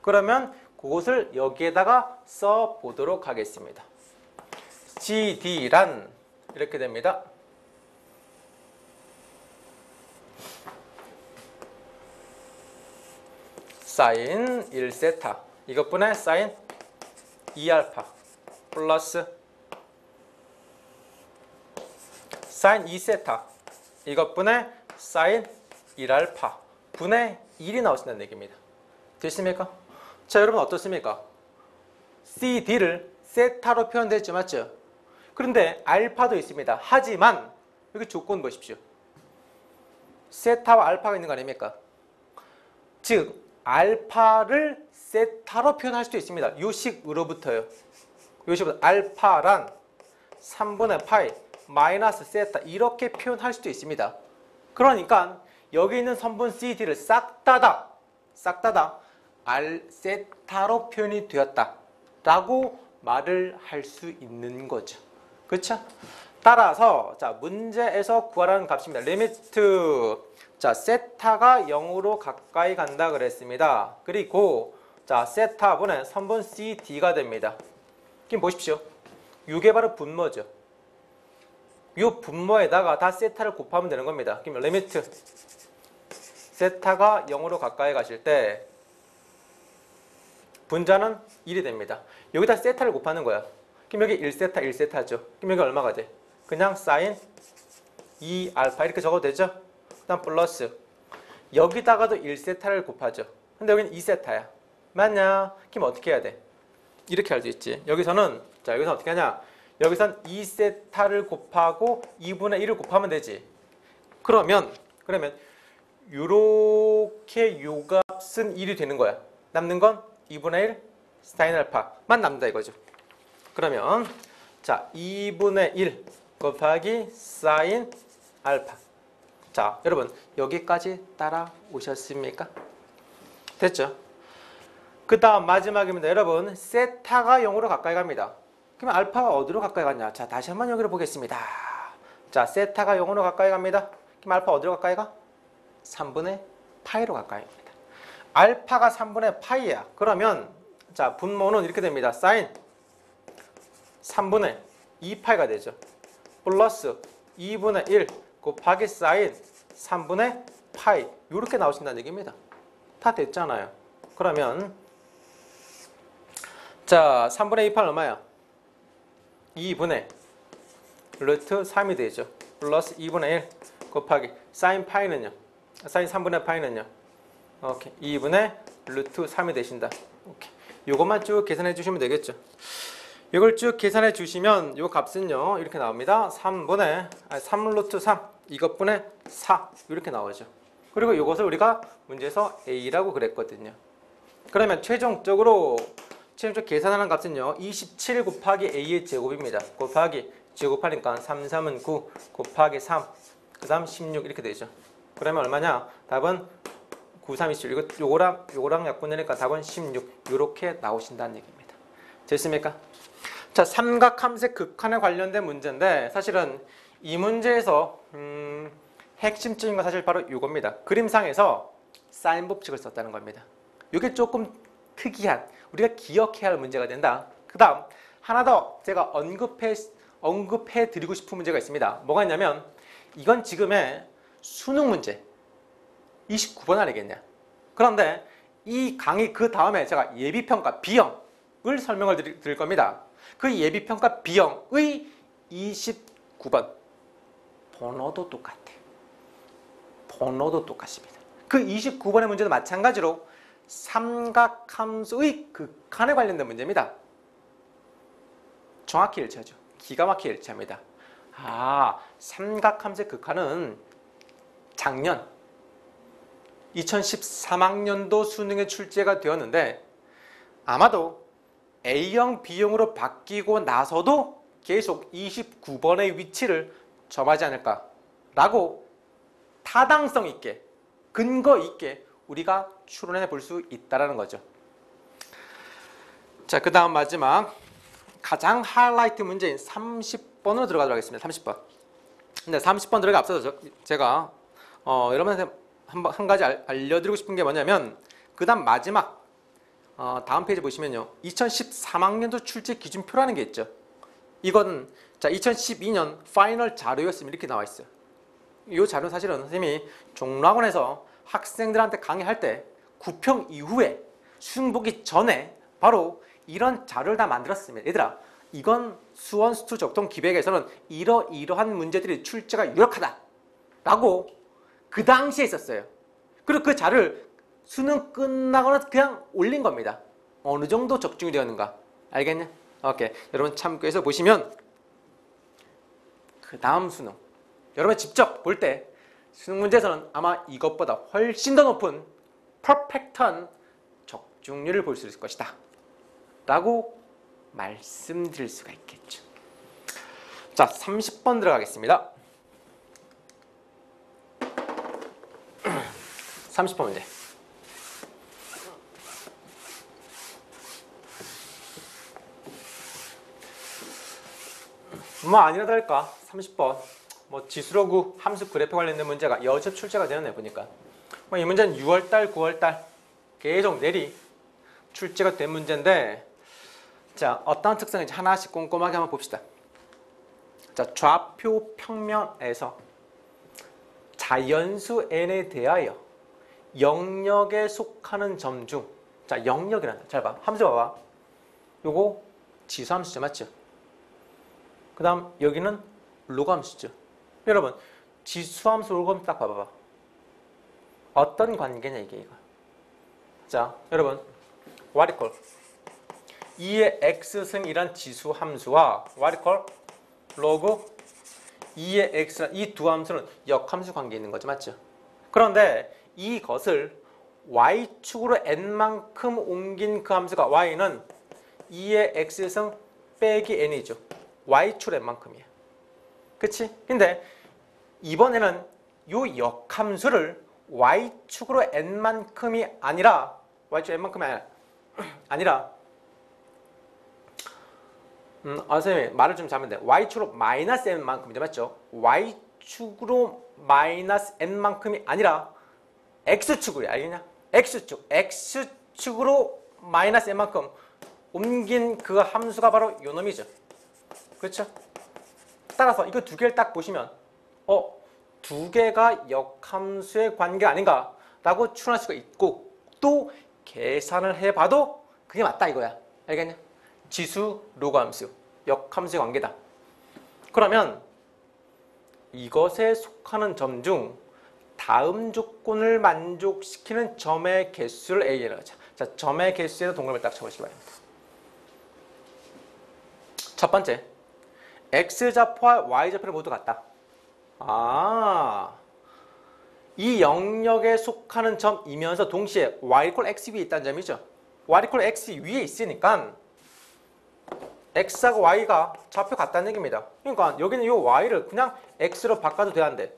그러면 그것을 여기에다가 써보도록 하겠습니다. CD란 이렇게 됩니다. 사인 1세타 이것분의 사인 2알파 플러스 사인 2세타 이것분의 사인 1알파 분의 1이 나오신다는 얘기입니다. 됐습니까? 자, 여러분 어떻습니까? CD를 세타로 표현됐죠, 맞죠? 그런데 알파도 있습니다. 하지만 여기 조건 보십시오. 세타와 알파가 있는 거 아닙니까? 즉 알파를 세타로 표현할 수도 있습니다. 요 식으로부터요. 요 식으로부터 알파란 3분의 파이 마이너스 세타 이렇게 표현할 수도 있습니다. 그러니까 여기 있는 선분 CD를 싹 다 세타로 표현이 되었다 라고 말을 할 수 있는 거죠. 그렇죠? 따라서 자, 문제에서 구하라는 값입니다. 리미트 자, 세타가 0으로 가까이 간다 그랬습니다. 그리고 자, 세타분의 선분 CD가 됩니다. 지금 보십시오. 이게 바로 분모죠. 이 분모에다가 다 세타를 곱하면 되는 겁니다. 그러면 리미트 세타가 0으로 가까이 가실 때 분자는 1이 됩니다. 여기다 세타를 곱하는 거야. 그럼 여기 1세타 1세타죠. 그럼 여기 얼마가 돼? 그냥 사인 2알파 이렇게 적어도 되죠? 그 다음 플러스 여기다가도 1세타를 곱하죠. 근데 여기는 2세타야. 맞냐? 그럼 어떻게 해야 돼? 이렇게 할 수 있지. 여기서는 자, 여기서 어떻게 하냐? 여기선 2세타를 곱하고 2분의 1을 곱하면 되지. 그러면 요렇게 요 값은 1이 되는 거야. 남는 건 2분의 1 사인 알파만 남는다 이거죠. 그러면 자 2분의 1 곱하기 사인 알파. 자 여러분 여기까지 따라오셨습니까? 됐죠? 그 다음 마지막입니다. 여러분 세타가 0으로 가까이 갑니다. 그럼 알파가 어디로 가까이 갔냐? 자 다시 한번 여기로 보겠습니다. 자 세타가 0으로 가까이 갑니다. 그럼 알파 어디로 가까이 가? 3분의 파이로 가까이 갑니다. 알파가 3분의 파이야. 그러면 자 분모는 이렇게 됩니다. 사인 3분의 2파이가 되죠. 플러스 2분의 1 곱하기 사인 3분의 파이 이렇게 나오신다는 얘기입니다. 다 됐잖아요. 그러면 자 3분의 2파는 얼마야? 2분의 루트 3이 되죠. 플러스 2분의 1 곱하기 사인 파이는요. 사인 3분의 파이는요. 오케이. 2분의 루트 3이 되신다. 오케이. 요것만 쭉 계산해 주시면 되겠죠. 이걸 쭉 계산해 주시면 요 값은요. 이렇게 나옵니다. 3 루트 3 이것분의 4 이렇게 나오죠. 그리고 이것을 우리가 문제에서 A라고 그랬거든요. 그러면 최종적으로 계산하는 값은요. 27 곱하기 A의 제곱입니다. 곱하기 제곱하니까 3, 3은 9 곱하기 3 그 다음 16 이렇게 되죠. 그러면 얼마냐? 답은 9, 3, 27 요거랑 약분되니까 답은 16 이렇게 나오신다는 얘기입니다. 됐습니까? 자 삼각함수의 극한에 관련된 문제인데 사실은 이 문제에서 핵심적인 건 사실 바로 이겁니다. 그림상에서 사인 법칙을 썼다는 겁니다. 이게 조금 특이한 우리가 기억해야 할 문제가 된다. 그 다음 하나 더 제가 언급해 드리고 싶은 문제가 있습니다. 뭐가 있냐면 이건 지금의 수능 문제 29번 아니겠냐. 그런데 이 강의 그 다음에 제가 예비평가 B형을 설명을 드릴 겁니다. 그 예비평가 B형의 29번 번호도 똑같아. 번호도 똑같습니다. 그 29번의 문제도 마찬가지로 삼각함수의 극한에 관련된 문제입니다. 정확히 일치하죠. 기가 막히게 일치합니다. 삼각함수의 극한은 작년 2013학년도 수능에 출제가 되었는데 아마도 A형, B형으로 바뀌고 나서도 계속 29번의 위치를 점하지 않을까라고 타당성 있게, 근거 있게 우리가 추론해 볼 수 있다는 거죠. 자, 그 다음 마지막 가장 하이라이트 문제인 30번으로 들어가도록 하겠습니다. 30번. 근데 30번 들어가 앞서서 제가 여러분한테 한 가지 알려드리고 싶은 게 뭐냐면 그 다음 마지막 다음 페이지 보시면요. 2013학년도 출제 기준표라는 게 있죠. 이건 자 2012년 파이널 자료였으면 이렇게 나와 있어요. 이 자료는 사실은 선생님이 종로학원에서 학생들한테 강의할 때 구평 이후에 수능 보기 전에 바로 이런 자료를 다 만들었습니다. 얘들아, 이건 수원 수투 적동 기백에서는 이러한 문제들이 출제가 유력하다 라고 그 당시에 있었어요. 그리고 그 자료를 수능 끝나거나 그냥 올린 겁니다. 어느 정도 적중이 되었는가 알겠냐? 오케이. 여러분 참고해서 보시면 그 다음 수능 여러분 직접 볼 때 수능 문제에서는 아마 이것보다 훨씬 더 높은 퍼펙트한 적중률을 볼 수 있을 것이다 라고 말씀드릴 수가 있겠죠. 자, 30번 들어가겠습니다. 30번 문제. 뭐 아니나 다를까 30번 뭐 지수로그 함수 그래프 관련된 문제가 여접 출제가 되었네 보니까. 뭐 이 문제는 6월달 9월달 계속 내리 출제가 된 문제인데 자 어떤 특성인지 하나씩 꼼꼼하게 한번 봅시다. 자 좌표 평면에서 자연수 n에 대하여 영역에 속하는 점 중 자 영역이란다. 잘 봐. 함수 봐봐. 요거 지수 함수죠. 맞죠? 그 다음 여기는 로그 함수죠. 여러분 지수 함수 로그 함수 딱 봐봐. 어떤 관계냐 이게 이거. 자 여러분 what equal 2의 x승이란 지수 함수와 what equal 로그 2의 x란 이 두 함수는 역함수 관계에 있는 거죠. 맞죠? 그런데 이것을 y축으로 n만큼 옮긴 그 함수가 y는 2의 x승 빼기 n이죠. y축으로 n만큼이야. 그치? 근데 이번에는 요 역함수를 y축으로 n만큼이 아니라 y축 n만큼이 아니라 선생님 말을 좀 잘하면 돼. y축으로 마이너스 n만큼이죠. 맞죠? y축으로 마이너스 n만큼이 아니라 x축으로 알겠냐? x축으로 마이너스 n만큼 옮긴 그 함수가 바로 요 놈이죠. 그렇죠? 따라서 이거 두 개를 딱 보시면 두 개가 역함수의 관계가 아닌가 라고 추론할 수가 있고 또 계산을 해봐도 그게 맞다 이거야. 알겠냐? 지수, 로그 함수, 역함수의 관계다. 그러면 이것에 속하는 점 중 다음 조건을 만족시키는 점의 개수를 A라고 하자. 자, 점의 개수에서 동그라미를 딱 쳐보시기 바랍니다. 첫 번째, X좌표와 Y좌표는 모두 같다. 이 영역에 속하는 점이면서 동시에 Y = X 위에 있다는 점이죠. Y = X 위에 있으니까 X하고 Y가 좌표 같다는 얘기입니다. 그러니까 여기는 이 Y를 그냥 X로 바꿔도 되는데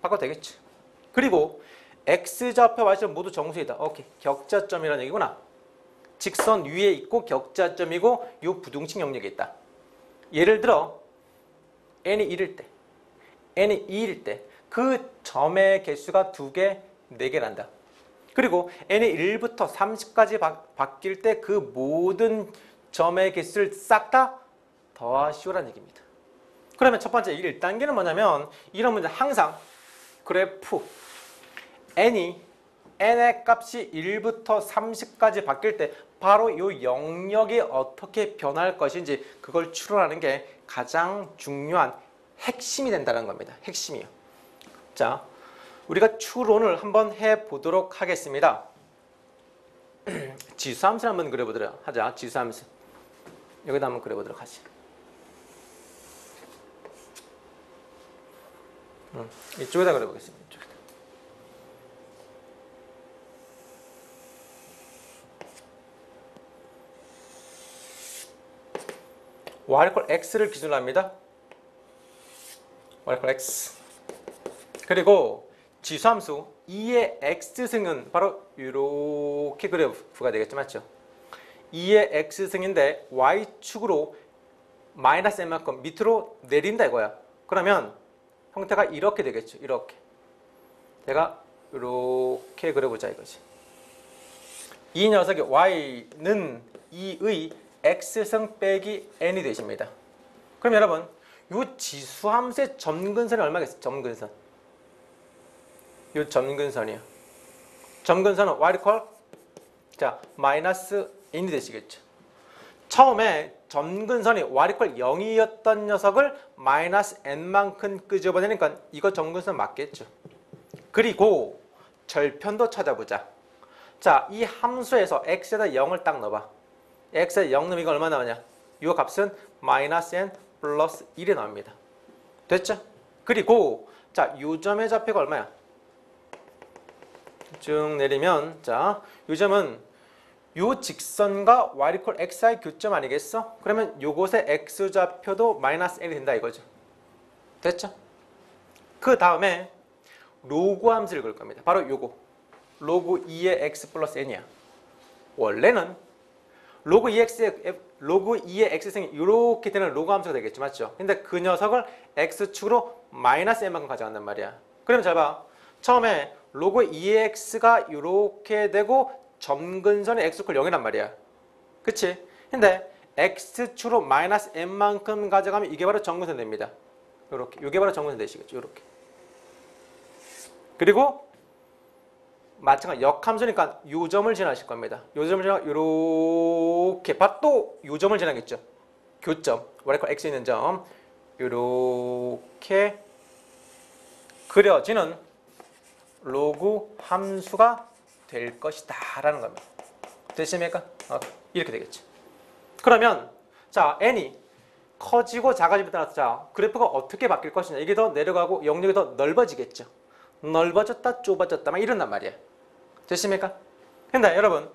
바꿔도 되겠지. 그리고 X좌표, Y좌표 모두 정수이다. 오케이. 격자점이라는 얘기구나. 직선 위에 있고 격자점이고 이 부등식 영역에 있다. 예를 들어 n이 1일 때, n이 2일 때 그 점의 개수가 2개, 4개란다. 그리고 n이 1부터 30까지 바뀔 때 그 모든 점의 개수를 싹 다 더하시오라는 얘기입니다. 그러면 첫 번째 1단계는 뭐냐면 이런 문제 항상 그래프 n의 값이 1부터 30까지 바뀔 때 바로 이 영역이 어떻게 변할 것인지 그걸 추론하는 게 가장 중요한 핵심이 된다는 겁니다. 핵심이요. 자, 우리가 추론을 한번 해보도록 하겠습니다. 지수함수를 한번 그려보도록 하자. 지수함수. 여기다 한번 그려보도록 하지. 이쪽에다 그려보겠습니다. 이쪽에다. y = x를 기준으로 합니다. y = x. 그리고 지수함수 2의 x승은 바로 이렇게 그래프가 되겠죠. 맞죠? 2의 x승인데 y축으로 마이너스 n만큼 밑으로 내린다 이거야. 그러면 형태가 이렇게 되겠죠. 이렇게. 내가 이렇게 그려보자 이거지. 이 녀석의 y는 2의 x승 빼기 n이 되십니다. 그럼 여러분 이 지수함수의 점근선이 얼마겠어요? 점근선. 이 점근선이요. 점근선은 y 자 마이너스 n이 되시겠죠. 처음에 점근선이 y = 0이었던 녀석을 마이너스 n만큼 끄집어내니까 이거 점근선 맞겠죠. 그리고 절편도 찾아보자. 자, 이 함수에서 x에다 0을 딱 넣어봐. x에 0 넣으면 이거 얼마 나오냐? 이 값은 마이너스 n 플러스 1이 나옵니다. 됐죠? 그리고 자, 요 점의 좌표가 얼마야? 쭉 내리면 자, 요 점은 요 직선과 y = x의 교점 아니겠어? 그러면 요곳의 x좌표도 마이너스 n이 된다 이거죠. 됐죠? 그 다음에 로그 함수를 그릴 겁니다. 바로 요거. 로그 2의 x 플러스 n이야. 원래는 로그 2의 x승이 이렇게 되는 로그 함수가 되겠죠. 맞죠? 근데 그 녀석을 x축으로 마이너스 n만큼 가져간단 말이야. 그러면 잘 봐. 처음에 로그 2의 x가 이렇게 되고 점근선이 x = 0이란 말이야. 그치? 근데 x축으로 마이너스 n만큼 가져가면 이게 바로 점근선 됩니다. 요렇게. 이게 바로 점근선 되시겠죠. 요렇게. 그리고 마찬가지 역함수니까 요 점을 지나실 겁니다. 요 점을 지나 요렇게 또 요 점을 지나겠죠. 교점. y = x 있는 점. 요렇게 그려지는 로그 함수가 될 것이다 라는 겁니다. 되십니까? 이렇게 되겠죠. 그러면 자, n이 커지고 작아짐에 따라서 자, 그래프가 어떻게 바뀔 것이냐. 이게 더 내려가고 영역이 더 넓어지겠죠. 넓어졌다, 좁아졌다 막 이런단 말이에요. 되십니까? 근데 여러분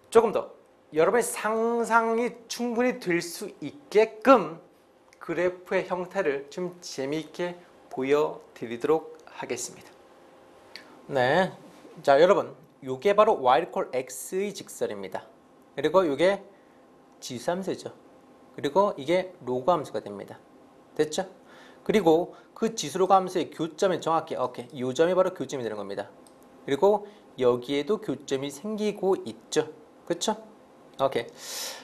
조금 더 여러분의 상상이 충분히 될 수 있게끔 그래프의 형태를 좀 재미있게 보여드리도록 하겠습니다. 네, 자 여러분, 요게 바로 y = x의 직설입니다. 그리고 이게 지수함수죠. 그리고 이게 로그 함수가 됩니다. 됐죠? 그리고 그 지수로그 함수의 교점은 정확히 이 점이 바로 교점이 되는 겁니다. 그리고 여기에도 교점이 생기고 있죠. 그렇죠? 오케이.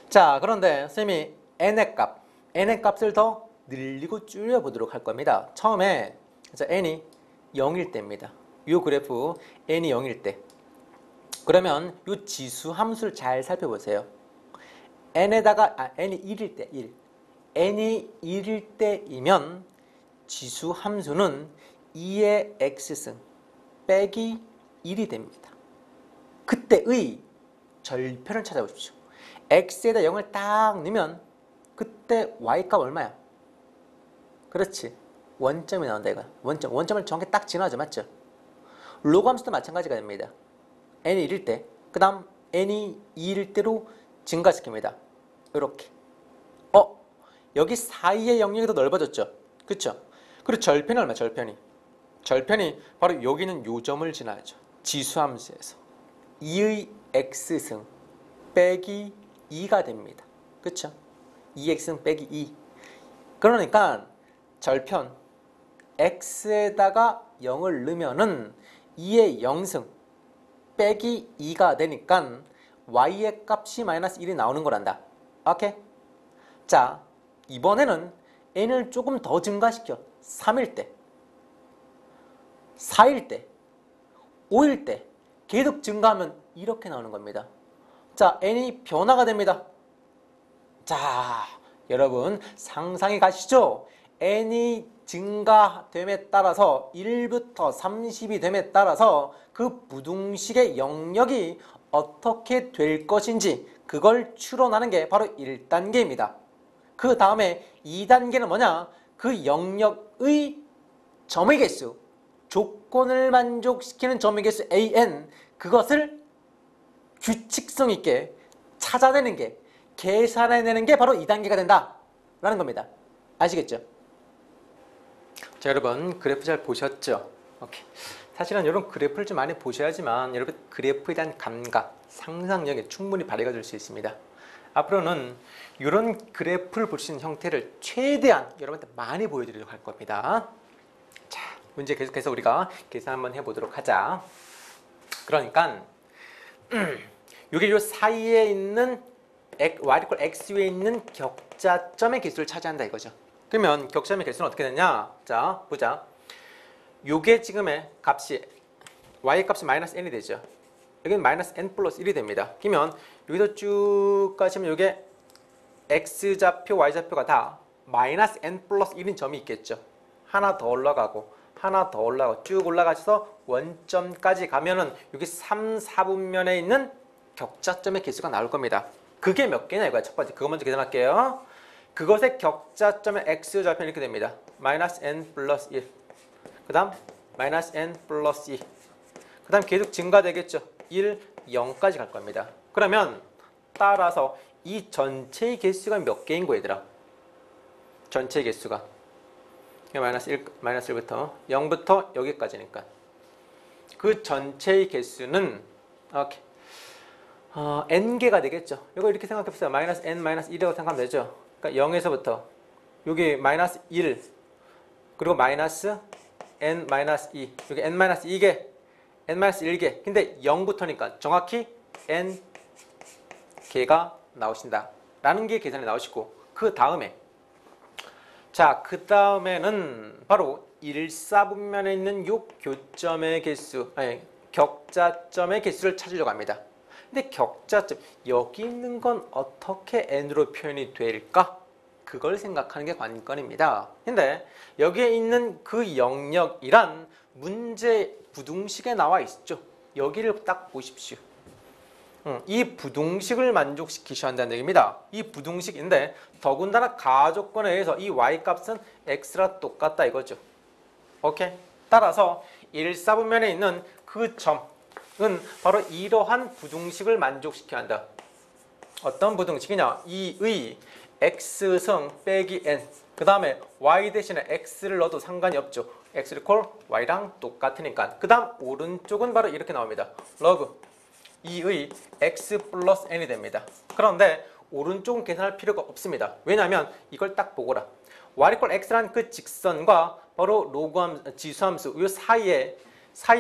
자, 그런데 쌤이 n의 값을 더 늘리고 줄여보도록 할 겁니다. 처음에 n이 0일 때입니다. 이 그래프 n이 0일 때. 그러면 이 지수 함수를 잘 살펴보세요. n에다가 n이 1일 때 1. n이 1일 때이면 지수 함수는 2의 x승 빼기 1이 됩니다. 그때의 절편을 찾아보십시오. x에다 0을 딱 넣으면 그때 y값 얼마야? 그렇지. 원점이 나온다 이거. 원점을 정확히 딱 지나죠. 맞죠? 로그 함수도 마찬가지가 됩니다. n이 1일 때, 그 다음 n이 2일 때로 증가시킵니다. 이렇게. 여기 사이의 영역이 더 넓어졌죠? 그쵸? 그리고 절편이 얼마야? 절편이 바로 여기는 요 점을 지나야죠. 지수함수에서 2의 x승 빼기 2가 됩니다. 그쵸? 2x승 빼기 2. 그러니까 절편 x에다가 0을 넣으면은 2의 0승 빼기 2가 되니까 y의 값이 마이너스 1이 나오는 거란다. 오케이? 자, 이번에는 n을 조금 더 증가시켜. 3일 때, 4일 때, 5일 때 계속 증가하면 이렇게 나오는 겁니다. 자, n이 변화가 됩니다. 자, 여러분 상상이 가시죠? n이 증가됨에 따라서 1부터 30이 됨에 따라서 그 부등식의 영역이 어떻게 될 것인지 그걸 추론하는 게 바로 1단계입니다. 그 다음에 2단계는 뭐냐? 그 영역의 점의 개수, 조건을 만족시키는 점의 개수 an, 그것을 규칙성 있게 찾아내는 게, 계산해내는 게 바로 2단계가 된다라는 겁니다. 아시겠죠? 자, 여러분 그래프 잘 보셨죠? 오케이. 사실은 이런 그래프를 좀 많이 보셔야지만 여러분 그래프에 대한 감각, 상상력이 충분히 발휘가 될 수 있습니다. 앞으로는 이런 그래프를 볼 수 있는 형태를 최대한 여러분한테 많이 보여드리도록 할 겁니다. 자, 문제 계속해서 우리가 계산 한번 해보도록 하자. 그러니까 이게 요 사이에 있는 y = x 위에 있는 격자점의 개수를 차지한다 이거죠. 그러면 격자점의 개수는 어떻게 되냐? 자, 보자. 요게 지금의 값이 y 값이 마이너스 n이 되죠. 여기는 마이너스 n 플러스 1이 됩니다. 그러면 여기서 쭉 가시면 요게 x좌표, y좌표가 다 마이너스 n 플러스 1인 점이 있겠죠. 하나 더 올라가고 하나 더 올라가고 쭉 올라가셔서 원점까지 가면은 여기 3, 4분면에 있는 격자점의 개수가 나올 겁니다. 그게 몇 개냐 이거야. 첫 번째 그거 먼저 계산할게요. 그것의 격자점의 x좌표는 이렇게 됩니다. 마이너스 n 플러스 1. 그 다음 마이너스 n 플러스 2. 그 다음 계속 증가되겠죠. 1, 0까지 갈 겁니다. 그러면 따라서 이 전체의 개수가 몇 개인 거야 얘들아? 전체의 개수가 마이너스 1부터 0부터 여기까지니까 그 전체의 개수는 오케이. n개가 되겠죠. 이거 이렇게 생각해보세요. 마이너스 n 마이너스 1이라고 생각하면 되죠. 그러니까 0에서부터 여기 마이너스 1 그리고 마이너스 n 마이너스 2 여기 n 마이너스 2개 n 마이너스 1개 근데 0부터니까 정확히 n 개가 나오신다 라는 게 계산이 나오시고 그 다음에 자, 그 다음에는 바로 1, 4분면에 있는 요 교점의 개수 격자점의 개수를 찾으려고 합니다. 근데 격자점 여기 있는 건 어떻게 n으로 표현이 될까? 그걸 생각하는 게 관건입니다. 근데 여기에 있는 그 영역이란 문제 부등식에 나와 있죠. 여기를 딱 보십시오. 이 부등식을 만족시키셔야 한다는 얘기입니다. 이 부등식인데 더군다나 가조건에 의해서 이 y값은 x랑 똑같다 이거죠. 오케이? 따라서 1사분면에 있는 그 점은 바로 이러한 부등식을 만족시켜야 한다. 어떤 부등식이냐? 2의 x승 빼기 n 그 다음에 y 대신에 x를 넣어도 상관이 없죠. x를 콜 y랑 똑같으니까. 그 다음 오른쪽은 바로 이렇게 나옵니다. log 2의 x 플러스 n이 됩니다. 그런데 오른쪽은 계산할 필요가 없습니다. 왜냐하면 이걸 딱 보거라. y = x라는 그 직선과 바로 로그함, 지수함수 이 사이에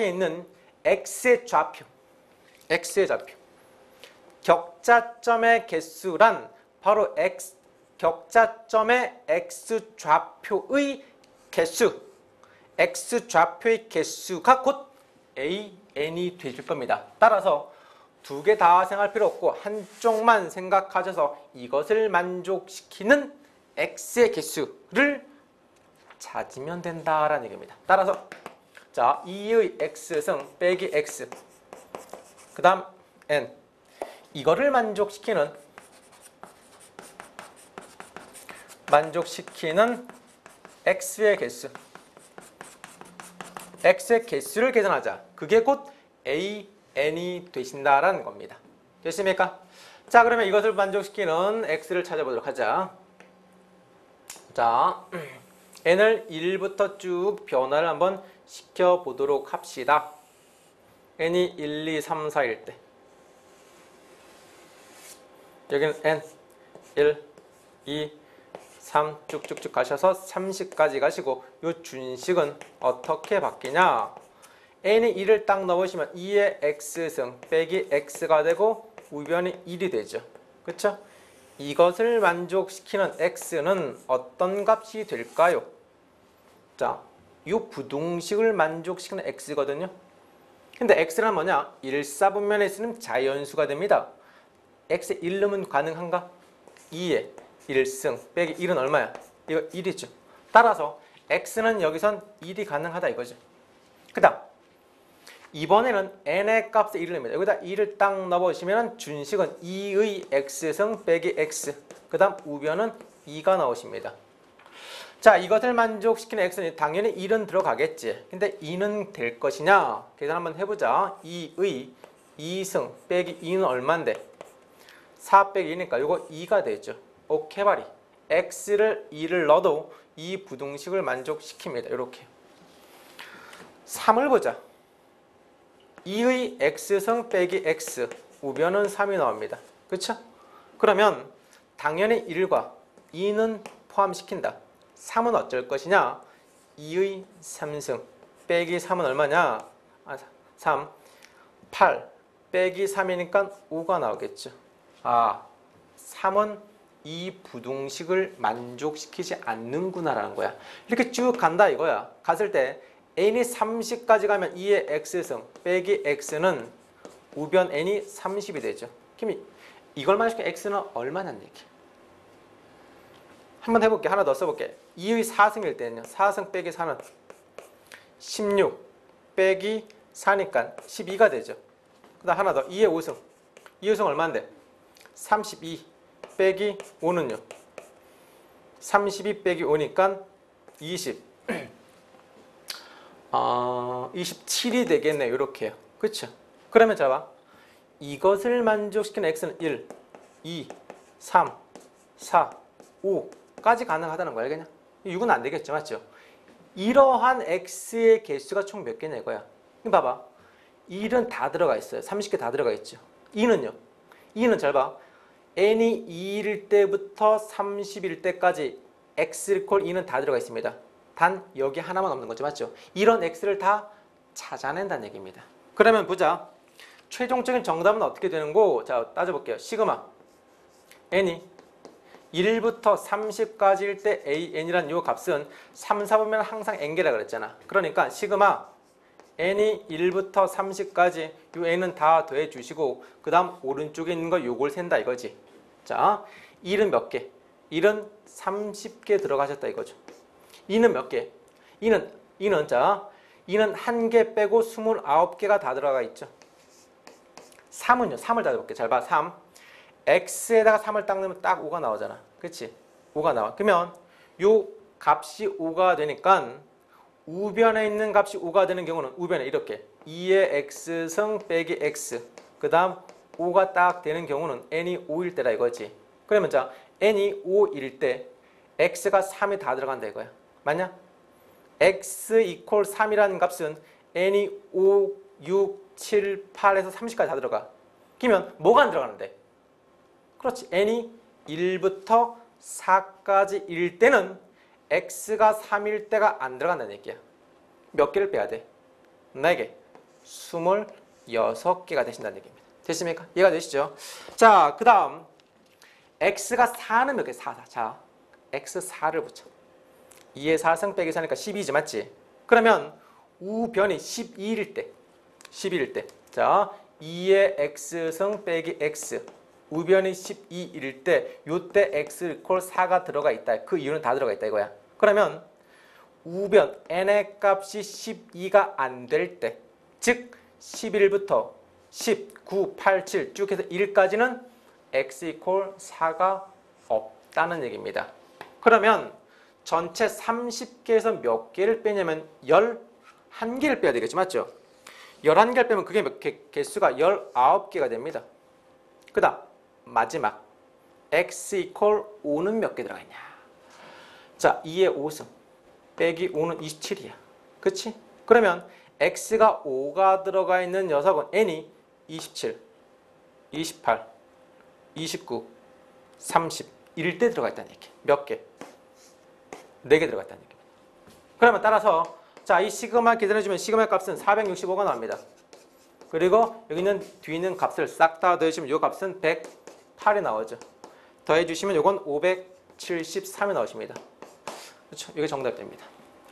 있는 x의 좌표 격자점의 개수란 바로 격자점의 x좌표의 개수 x좌표의 개수가 곧 n이 되실 겁니다. 따라서 두 개 다 생각할 필요 없고 한쪽만 생각하셔서 이것을 만족시키는 x의 개수를 찾으면 된다라는 얘기입니다. 따라서 자 2의 x승 빼기 x 그 다음 n 이거를 만족시키는 x의 개수 x의 개수를 계산하자. 그게 곧 n이 되신다라는 겁니다. 됐습니까? 자 그러면 이것을 만족시키는 x를 찾아보도록 하자. 자 n을 1부터 쭉 변화를 한번 시켜보도록 합시다. n이 1, 2, 3, 4일 때 여기는 n 1, 2, 3 쭉쭉쭉 가셔서 30까지 가시고 이 준식은 어떻게 바뀌냐? n이 1을 딱 넣으시면 2의 x승 빼기 x가 되고 우변이 1이 되죠. 그쵸? 이것을 만족시키는 x는 어떤 값이 될까요? 자, 이 부등식을 만족시키는 x거든요. 근데 x는 뭐냐? 1사분면에 쓰는 자연수가 됩니다. x에 1 넣으면 가능한가? 2에 1승 빼기 1은 얼마야? 이거 1이죠. 따라서 x는 여기선 1이 가능하다 이거죠. 그 다음 이번에는 n의 값에 1을 넣습니다. 여기다 2를 딱 넣어보시면 준식은 2의 x승 빼기 x 그 다음 우변은 2가 나오십니다. 자 이것을 만족시키는 x는 당연히 1은 들어가겠지. 근데 2는 될 것이냐? 계산 한번 해보자. 2의 2승 빼기 2는 얼만데? 4 빼기 2니까 이거 2가 되죠. 오케이 바리. x를 2를 넣어도 이 부등식을 만족시킵니다. 이렇게 3을 보자. 2의 x승 빼기 x 우변은 3이 나옵니다. 그렇죠? 그러면 당연히 1과 2는 포함시킨다. 3은 어쩔 것이냐? 2의 3승 빼기 3은 얼마냐? 3 8 빼기 3이니까 5가 나오겠죠. 3은 이 부등식을 만족시키지 않는구나라는 거야. 이렇게 쭉 간다 이거야. 갔을 때 n이 30까지 가면 2의 x승 빼기 x는 우변 n이 30이 되죠. 그럼 이걸 만족시키면 x는 얼마냐는 얘기. 한번 해볼게. 하나 더 써볼게. 2의 4승일 때는요. 4승 빼기 4는 16 빼기 4니까 12가 되죠. 그 다음 하나 더. 2의 5승. 2의 5승 얼마인데? 32 빼기 5는요. 32 빼기 5니까 20. 27이 되겠네요. 이렇게요. 그렇죠? 그러면 자 이것을 만족시키는 x는 1, 2, 3, 4, 5까지 가능하다는 거 알겠냐? 6은 안 되겠죠. 맞죠? 이러한 x의 개수가 총 몇 개냐 이거야. 이거 봐봐. 1은 다 들어가 있어요. 30개 다 들어가 있죠. 2는요. 2는 잘 봐. n이 2일 때부터 30일 때까지 x를 콜 2는 다 들어가 있습니다. 단 여기 하나만 없는 거죠. 맞죠? 이런 x를 다 찾아낸다는 얘기입니다. 그러면 보자. 최종적인 정답은 어떻게 되는 거? 자, 따져볼게요. 시그마 n이 1부터 30까지일 때 an이란 이 값은 3, 4보면 항상 n개라 그랬잖아. 그러니까 시그마 n이 1부터 30까지 이 n은 다 더해주시고 그 다음 오른쪽에 있는 거 요걸 센다 이거지. 자, 1은 몇 개? 1은 30개 들어가셨다 이거죠. 2는 몇 개? 2는 자 2는 1개 빼고 29개가 다 들어가 있죠. 3은요. 3을 따져볼게. 잘 봐. 3 x에다가 3을 딱 넣으면 딱 5가 나오잖아. 그치? 5가 나와. 그러면 요 값이 5가 되니까 우변에 있는 값이 5가 되는 경우는 우변에 이렇게 2의 x승 빼기 x 그 다음 5가 딱 되는 경우는 n이 5일 때라 이거지. 그러면 자 n이 5일 때 x가 3이 다 들어간다 이거야. 맞냐? x 이퀄 3이라는 값은 n이 5, 6, 7, 8에서 30까지 다 들어가. 그러면 뭐가 안 들어가는데? 그렇지. n이 1부터 4까지 일 때는 x가 3일 때가 안 들어간다는 얘기야. 몇 개를 빼야 돼? 4개. 26개가 되신다는 얘기입니다. 됐습니까? 이해가 되시죠? 자, 그 다음 x가 4는 몇 개? 4. 자, x4를 붙여. 2의 4승 빼기 4니까 12지 맞지? 그러면 우변이 12일 때 11일 때 자, 2의 x승 빼기 x 우변이 12일 때 요때 x 이퀄 4가 들어가 있다. 그 이유는 다 들어가 있다 이거야. 그러면 우변 n의 값이 12가 안 될 때, 즉 11부터 10, 9, 8, 7 쭉 해서 1까지는 x 이퀄 4가 없다는 얘기입니다. 그러면 전체 30개에서 몇 개를 빼냐면 11개를 빼야 되겠죠. 맞죠? 11개를 빼면 그게 몇 개? 개수가 19개가 됩니다. 그 다음 마지막 x 이퀄 5는 몇 개 들어가 있냐? 자, 2의 5승 빼기 5는 27이야. 그치? 그러면 x가 5가 들어가 있는 녀석은 n이 27, 28, 29, 30 이럴 때 들어가 있다는 얘기. 몇 개? 4개 들어가 있다는 얘기입니다. 그러면 따라서 자, 이 시그마 계산해주면 시그마의 값은 465가 나옵니다. 그리고 여기 있는 뒤에 있는 값을 싹 다 더해주면 이 값은 108이 나오죠. 더해주시면 이건 573이 나오십니다. 그렇죠? 이게 정답됩니다.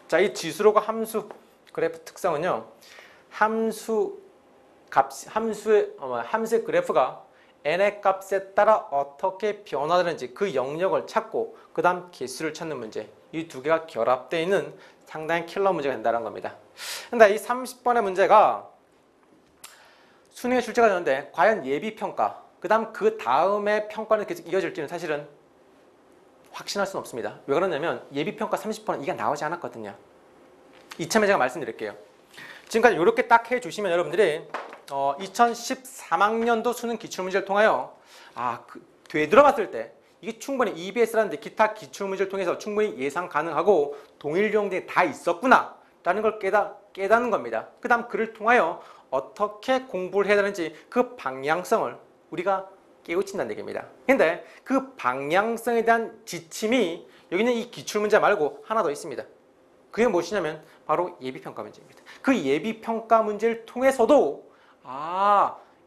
자, 이 지수로가 함수 그래프 특성은요. 함수의 그래프가 n의 값에 따라 어떻게 변화되는지 그 영역을 찾고 그 다음 개수를 찾는 문제. 이 두 개가 결합되어 있는 상당히 킬러 문제가 된다는 겁니다. 근데 이 30번의 문제가 수능에 출제가 되는데 과연 예비평가 그 다음 그 다음에 평가는 계속 이어질지는 사실은 확신할 수는 없습니다. 왜 그러냐면 예비평가 30번은 이게 나오지 않았거든요. 이참에 제가 말씀드릴게요. 지금까지 이렇게 딱 해주시면 여러분들이 2013학년도 수능 기출문제를 통하여 되돌아봤을 때 이게 충분히 EBS라는데 기타 기출문제를 통해서 충분히 예상 가능하고 동일 유형들이 다 있었구나 라는 걸 깨닫는 겁니다. 그 다음 그를 통하여 어떻게 공부를 해야 되는지 그 방향성을 우리가 깨우친다는 얘기입니다. 근데 그 방향성에 대한 지침이 여기는 이 기출문제 말고 하나 더 있습니다. 그게 무엇이냐면 바로 예비평가 문제입니다. 그 예비평가 문제를 통해서도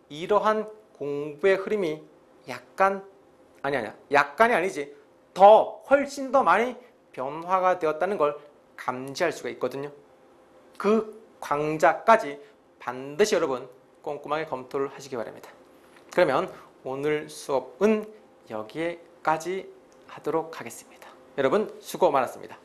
이러한 공부의 흐름이 약간이 아니지 훨씬 더 많이 변화가 되었다는 걸 감지할 수가 있거든요. 그 광자까지 반드시 여러분 꼼꼼하게 검토를 하시기 바랍니다. 그러면 오늘 수업은 여기에까지 하도록 하겠습니다. 여러분 수고 많았습니다.